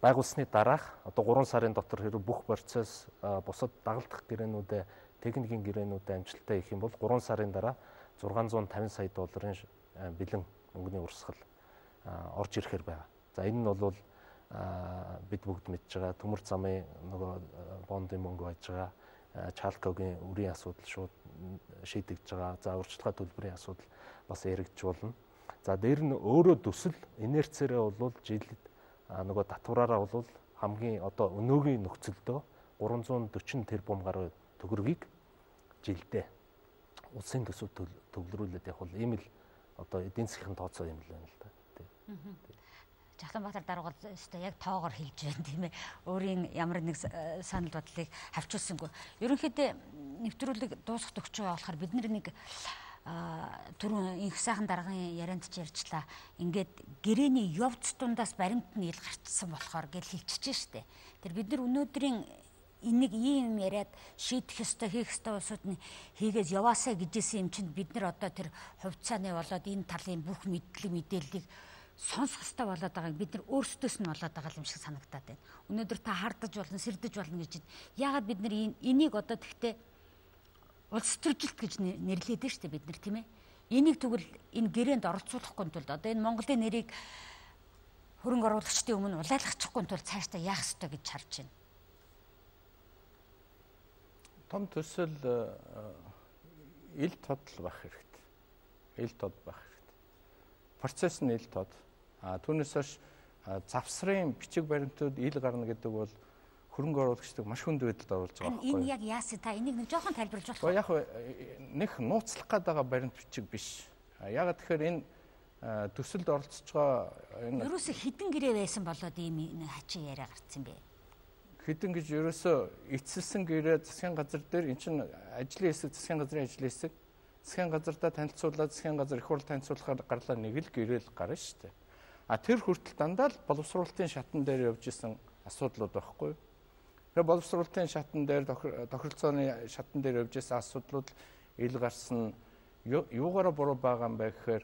байгуулсны дараах одоо 3 сарын дотор хэрэг бүх процесс бусад дагалдах гэрээнүүдээ техникийн гэрээнүүдээ амжилттай хийх юм бол 3 сарын дараа 650 сая долларын бэлэн мөнгөний урсгал орж ирэхээр байгаа. За энэ нь бол бид бүгд мэдж байгаа төмөр замын нөгөө бондын мөнгө байж байгаа. Чалкогийн үрийн асуудал шууд шийдэгдэж байгаа. За урьдчилгаа төлбөрийн асуудал бас яригдчихулна. За дээр нь өөрөө төсөл инерцээрээ бол жилд нөгөө татвараараа бол хамгийн одоо өнөөгийн нөхцөлдөө 340 тэрбум гаруй төгрөгийг жилдээ улсын төсөв төвлөрүүлээд явах бол ийм л одоо эдийн засгийн тооцоо юм л байна л да. Жахланбаатар дарга бол өстой яг тоогоор хэлж байна тийм ээ. Өөрийн ямар нэг санал бодлыг хавчуулсангүй. Ерөнхийдөө нэвтрүүлэг дуусгах төгсөж байгаа болохоор бид нэг түрүүн их сайхан даргын ярианд ч ярьчлаа. Ингээд гэрээний явц дундаас баримт нь ил гарчсан болохоор гэл хэлчихэж штэ. Тэр бид нар өнөөдрийн энийг ийм яриад шийдэх ёстой, хийх ёстой улсууд нь хийгээд яваасаа гэжсэн юм чинь бид нар одоо тэр хувьцааны болоод энэ талын бүх мэдээллийг сонсох ёстой болоод байгааг бид нар өөрсдөөс нь болоод байгаа юм шиг санагдаад байна. Өнөөдөр та хардаж болно, сэрдэж болно гэж байна. Яагаад бид нар энийг одоо тэгтээ улс төржилт гэж нэрлээд байна шүү дээ бид нар, тийм ээ. Энийг тэгвэл энэ гэрээнд оролцуулахгүй тулд одоо энэ Монголын нэрийг хөрөнгө оруулагчдын өмнө улайлгахгүй тулд цаашдаа яах ёстой гэж харж байна. Том төсөл ил тодл байх хэрэгтэй. Ил тод байх хэрэгтэй. Процесс нь ил тод. Түүнээс хойш завсрын бичиг баримтууд ил гарна гэдэг бол хөрөнгө оруулагчдыг маш хүнд байдалд оруулж байгаа байхгүй юу? Энэ яг яасан та энийг нэг жоохон тайлбарлаж болох уу? Яг нэг нууцлах гэдэг баримт бичиг биш. Ягаад тэгэхээр энэ төсөлд оролцож байгаа энэ ерөөсө хідэн гэрээ байсан болоод ийм хачин яриа гарцсан бэ? Хідэн гэж ерөөсө эцэлсэн гэрээ засгийн газар дээр эн чинь ажлын хэсэг, засгийн газрын ажлын хэсэг, засгийн газардаа танилцуулаад засгийн газар их хурл танилцуулахаар гарлаа нэг л гэрэл гарна шүү дээ. Тэр хүртэл дандаа л боловсруулалтын шатан дээр явж исэн асуудлууд байхгүй юу? Тэгээ боловсруулалтын шатан дээр тохиролцооны шатан дээр явж исэн асуудлууд ил гарсан юугаараа буруу байгаа юм бэ гэхээр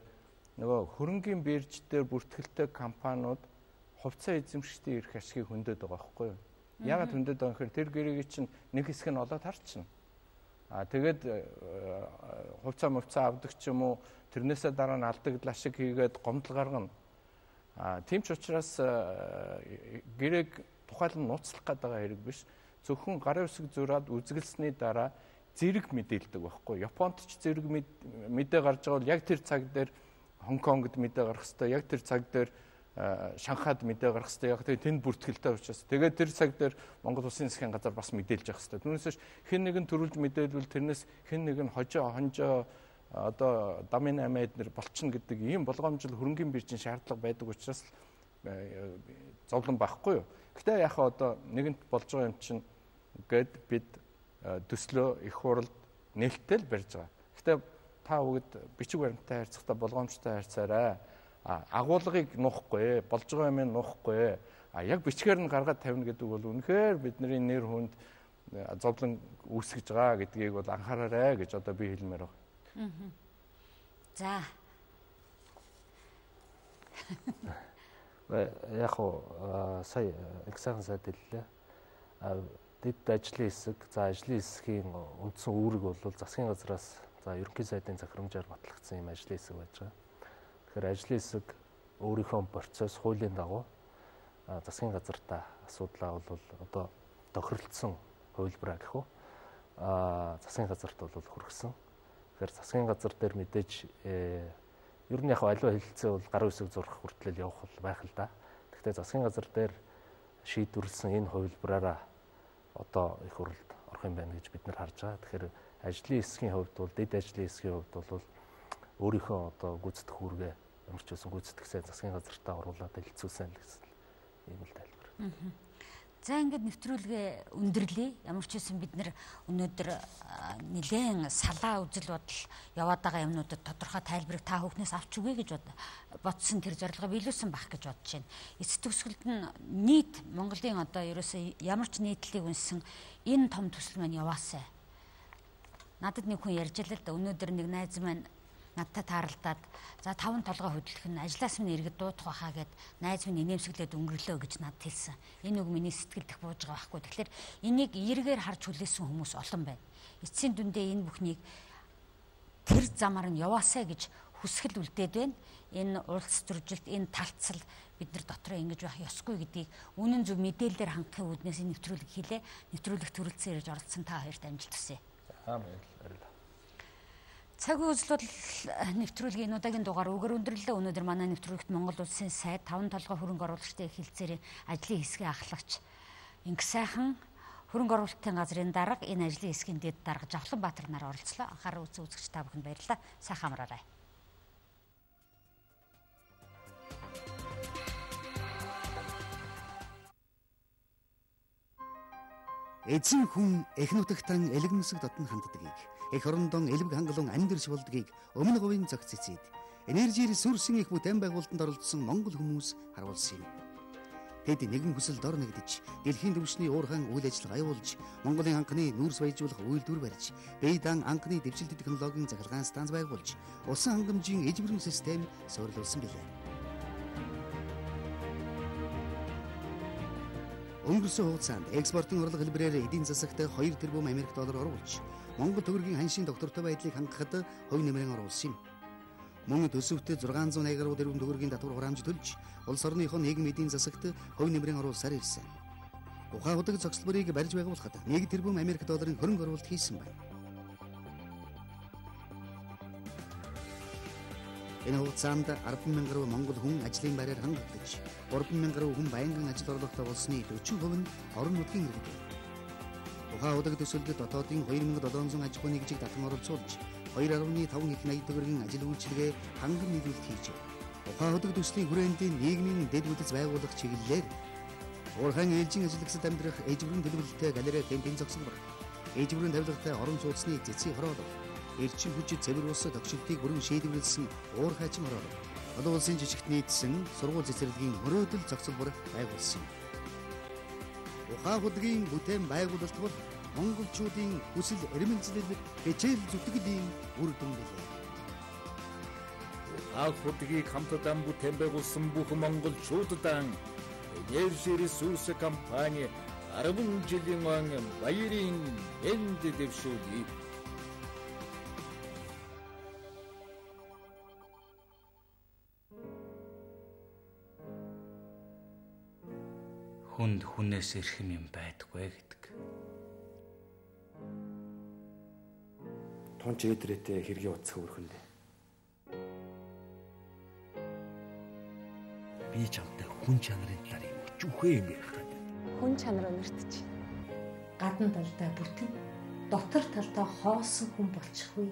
нөгөө хөрөнгийн бирж дээр бүртгэлтэй компаниуд хувьцаа эзэмшигчдийн эрх ашгийг хөндөд байгаа байхгүй юу? Яагаад хөндөд байгаа гэхээр тэр гэрээг чинь нэг хэсэг нь олоод харчихна. Тэгээд хувьцаа авдаг ч юм уу тэрнээсээ дараа нь алдагдал ашиг хийгээд гомдол гаргана. Тийм ч учраас гэрээг тухайлан нууцлах гэдэг хэрэг биш. Зөвхөн гарын үсэг зураад үзгэлсний дараа зэрэг мэдээлдэг байхгүй. Японд ч зэрэг мэдээ гарч байгаа бол яг тэр цаг дээр Хонконгд мэдээ гарах хэрэгтэй. Яг тэр цаг дээр Шанхайд мэдээ гарах хэрэгтэй. Яг тэнд бүртгэлтэй учраас. Тэгээд тэр цаг дээр Монгол Улсын засгийн газар бас мэдээлж явах хэрэгтэй. Түүнээс хэн нэгэн төрүүлж мэдээлвэл тэрнээс хэн нэгэн хонжоо одоо дамын 8 эднэр болчихно гэдэг ийм болгоомжл хөрөнгөний биржийн шаардлага байдаг учраас зовлон байхгүй юу. Гэтэ яг одоо нэгэнт болж байгаа юм чинь гээд бид төслөө их хуралд нээлттэй л барьж байгаа. Гэтэ та бүгд бичиг баримттай харьцахдаа болгоомжтой харьцаарай. Агуулгыг нуухгүй, болж байгаа юм нуухгүй. Яг бичгээр нь гаргаад тавина гэдэг бол үнэхээр бидний нэр хүнд зовлон үүсгэж байгаа гэдгийг бол анхаараарай гэж одоо би хэлмээр байна. За. Яг сая экзамен сайдэллээ. Дэд ажлын хэсэг, за ажлын хэсгийн үндсэн үүрэг бол засгийн газраас за ерөнхий сайдын захирамжаар батлагдсан юм ажлын хэсэг байж байгаа. Тэгэхээр ажлын хэсэг өөрийнхөө процесс хуулийн дагуу засгийн газартаа асуудлаа бол одоо тохиролцсон хувилбараа гэх үү засгийн газарт бол хүргэсэн. Тэгэхээр засгийн газар дээр мэдээж ер нь яг аливаа хэлэлцээ бол гарын үсэг зурх хүртэл явах байх л да. Гэхдээ засгийн газар дээр шийдвэрлсэн энэ хувилбараараа одоо их хурлд орох юм байна гэж бид нар харж байгаа. Тэгэхээр ажлын хэсгийн хувьд бол дэд ажлын хэсгийн хувьд бол өөрийнхөө одоо гүйцэтгэх үүргээ ямар ч байсан гүйцэтгсээ засгийн газартаа оруулаад хэлэлцүүлсэн л гэсэн ийм л тайлбар. За ингээд нэвтрүүлгээ өндөрлөе. Ямар ч байсан бид нар өнөөдөр нэлээд салаа үзэл бодол яваад байгаа юмнуудад тодорхой тайлбарыг та бүхнээс авч өгье гэж бодсон тэр зорилгоо биелүүлсэн байх гэж бодож байна. Эцэст төгсгөлд нь нийт Монголын одоо ерөөсөө ямар ч нийтлэлийг үнсэн энэ том төсөл маань яваасай. Надад нэг хүн ярьж л да өнөөдөр нэг найз маань надтай тааралдаад за 5 толгой хөдлөх нь ажлаас минь иргэд дуудах байхаа гэд найз минь инээмсэглээд өнгөрлөө гэж надад хэлсэн. Энэ үг миний сэтгэлдэх бууж байгаа байхгүй. Тэгэхээр энийг эргээр харж хүлээсэн хүмүүс олон байна. Эцсийн дүндээ энэ бүхнийг тэр замаар нь яваасай гэж хүсгэл үлдээд байна. Энэ улс төржилт, энэ талцал бид нар дотроо ингэж байх ёсгүй гэдгийг үнэн зөв мэдээлэлээр хангахын үүднээс энэ нэвтрүүлэг хийлээ. Нэвтрүүлэгт хүрэлцэн ирж оролцсон та хоёрт амжилт хүсье. Баярлалаа. Цаг үйл нэвтрүүлгийн удаагийн дугаар үгээр өндөрлөө. Өнөөдөр манай нэвтрүүлэгт Монгол Улсын сайд 5 толгой хөрөнгө оруулагчдын хэлэлцээрийн ажлын хэсгийн ахлагч Инх сайхан хөрөнгө оруулалтын газрын дарга энэ ажлын хэсгийн дэд дарга Жавхлан Баатар нар оролцлоо. Анхаарал үзэгч та бүхэнд баярлалаа. Сайхан амраарай. Эзэн хүн эхнүтэгтэн элэг нүсэг дотн ханддгийг эх орондон элбэг хангалуун амьдэрч болдгийг өмнө говийн зохиц эцэд энержи ресурсын их бүтээн байгуулалтанд оролцсон монгол хүмүүс харуулсан юм. Тэд нэгэн хүсэл дор нэгдэж дэлхийн түвшний уурхайн үйл ажиллагаа явуулж Монголын анхны нүүрс баяжуулах үйлдвэр барьж Бэйдан анхны дэвшилт технологийн захиргаан станц байгуулж усан хангамжийн эжбэрэн систем суурилуулсан билээ. Өнгөрсөн хугацаанд экспортын орлого хэлбэрээр эдийн засагт 2 тэрбум Америк доллар оруулж Монгол төгрөгийн ханшийн доктортой байдлыг хангахад хувь нэмрэн оруулсан юм. Мөн төсөвт 680 гаруй тэрбум төгрөгийн татвар хураамж төлж улс орныхон нийгэм эдийн засагт хувь нэмрэн оруулсаар ирсэн. Ухаан удаг зохицлборыг барьж байгуулахад 1 тэрбум Америк долларын хөрөнгө оруулалт хийсэн байна. Энэ хугацаанд 10,000 гаруй монгол хүн ажлын байраар хангагдаж 3,000 гаруй хүн байнгын ажил орлоготой болсны 40% нь орон нутгийн иргэд. Ухаан удаг төсөлд дотоодын 2,700 аж ахуйн нэгжийг татан оролцуулж 2.5 их 80 төгрөгийн ажил үйлчилгээ ханган нийлүүлэлт хийж байна. Ухаан удаг төслийн хүрээнд нийгмийн дэд үдэс байгуулах чиглэлээр уурхайн ээлжийн ажиллагсад амьдрах эжбэрэн төлөвлөлтөй галерей кемпинг зогсолбор, эжбэрэн тавилгатай орон сууцны цэцгийн хороолол, эрчим хүчит цэвэр ус тогшилтыг бүрэн шийдвэрлсэн уурхайчин хороолол, олон улсын жижигт нийцсэн сургууль цэцэрлэгийн мөрөөдөл зохицолбор байгуулсан. Ухаан удгийн бүтээн байгуулалт бол монголчуудын хүсэл эрмэлзэл хичээл зүтгэлийн үр дүн билээ. Ухаан удгийг хамтдаа бүтээн байгуулсан бүх монголчуудаа энержи ресурс компани 10 жилийн баярын энд дэвшүүлье. Хүнд хүнээс эрхэм юм байдаггүй гэдэг. Тонч эдрээтэй хэргийн утас хөрхөндөө. Би чамтай хүн чанарын талаар юм өчүүхээ юм ярих гэдэг. Хүн чанараа мэрдэж. Гадна талдаа бүтэн, дотор талдаа хоосон хүн болчихгүй.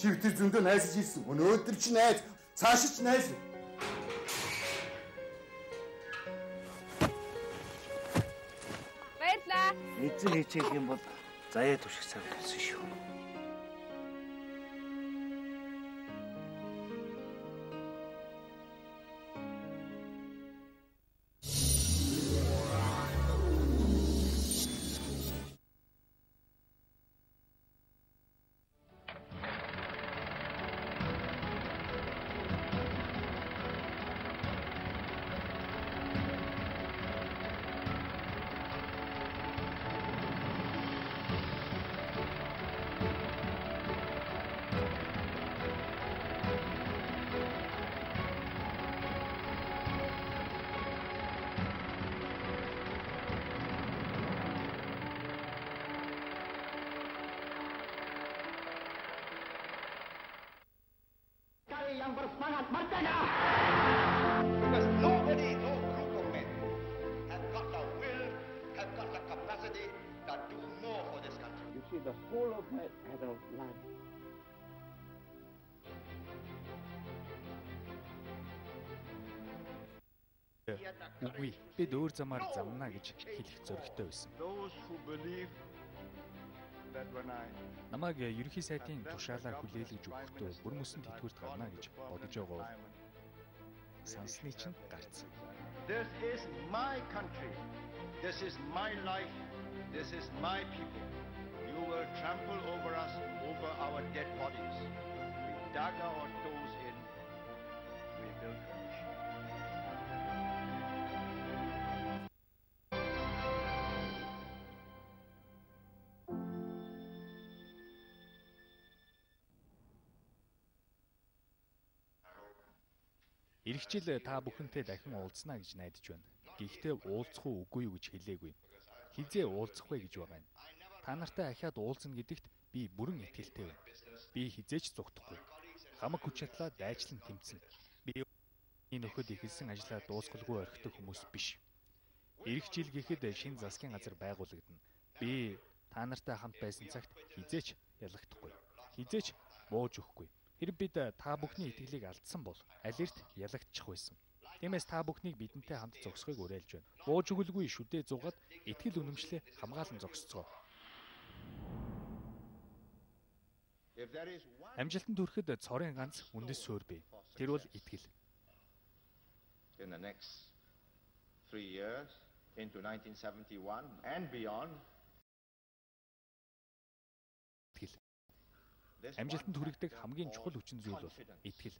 Чи өдөр зөндөө найсаж ирсэн. Өнөөдөр чи найз, цаашаа ч найз. Баярлаа. Эзэн хийчих юм бол заяа түших цаг болсон шүү. Yang bersemangat merdeka. Because nobody, no group of men have got the will, have got the capacity to do more for this country. You see, the whole of my adult life. Үгүй, бид өөр замаар замна гэж хэлэх зоригтой байсан. Those who believe that when I Намайг ерөнхий сайдын тушаалаар хүлээлгэж өгөхдөө бүр мөсөнд тэтгэврт гарна гэж бодож байгаа. Сансны чинь гарцсан. This is my country. This is my life. This is my people. You will trample over us, over our dead bodies. We dug our toes in. We built tradition. Ирэх жил та бүхэнтэй дахин уулзнаа гэж найдаж байна. Гэхдээ уулзах уу үгүй юу гэж хэлээгүй. Хизээ уулзах вэ гэж байгаа юм. Та нартай ахаад уулзна гэдэгт би бүрэн итгэлтэй байна. Би хизээч зугтахгүй. Хамаг хүч чадлаа дайчлан тэмцэн. Би энэ нөхөд ихэлсэн ажлаа дуусгалгүй орхидог хүмүүс биш. Ирэх жил гэхэд шинэ засгийн газар байгуулагдана. Би та нартай хамт байсан цагт хизээч ялагдахгүй. Хизээч бууж өгөхгүй. Хэрэг бид та бүхний итгэлийг алдсан бол алерт ялагдчих байсан. Тиймээс та бүхнийг бидэнтэй хамт зогсохыг уриалж байна. Бууж өгөлгүй шүдээ зугаад итгэл үнэмшлээ хамгаалан зогсцгоо. Амжилтанд хүрэхэд цорын ганц үндэс суурь бий. Тэр бол итгэл. In the next 3 years into 1971 and beyond. Амжилтанд хүрэх хамгийн чухал хүчин зүйл бол итгэл.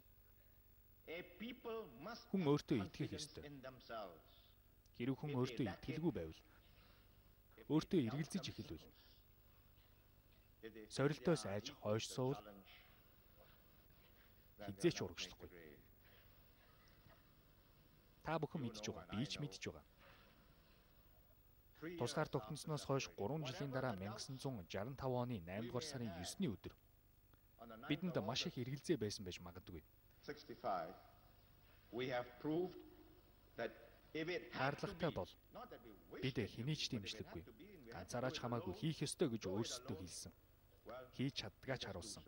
Хүн өөртөө итгэх ёстой. Хэрэг хүн өөртөө итгэлгүй байвал өөртөө эргэлзэж эхэлвэл сорилтоос айж хойш суувал хизээч урагшлахгүй. Та бүхэн мэдж байгаа, би ч мэдж байгаа. Тусгаар тогтносноос хойш 3 жилийн дараа 1965 оны 8 дугаар сарын 9-ний өдөр бидэнд маш их эргэлзээ байсан байж магадгүй. Хаалгатай бол бид хэний ч дэмжлэггүй. Ганцаараа ч хамаагүй хийх ёстой гэж өөрсдөө хэлсэн. Хийж чаддгаа ч харуулсан.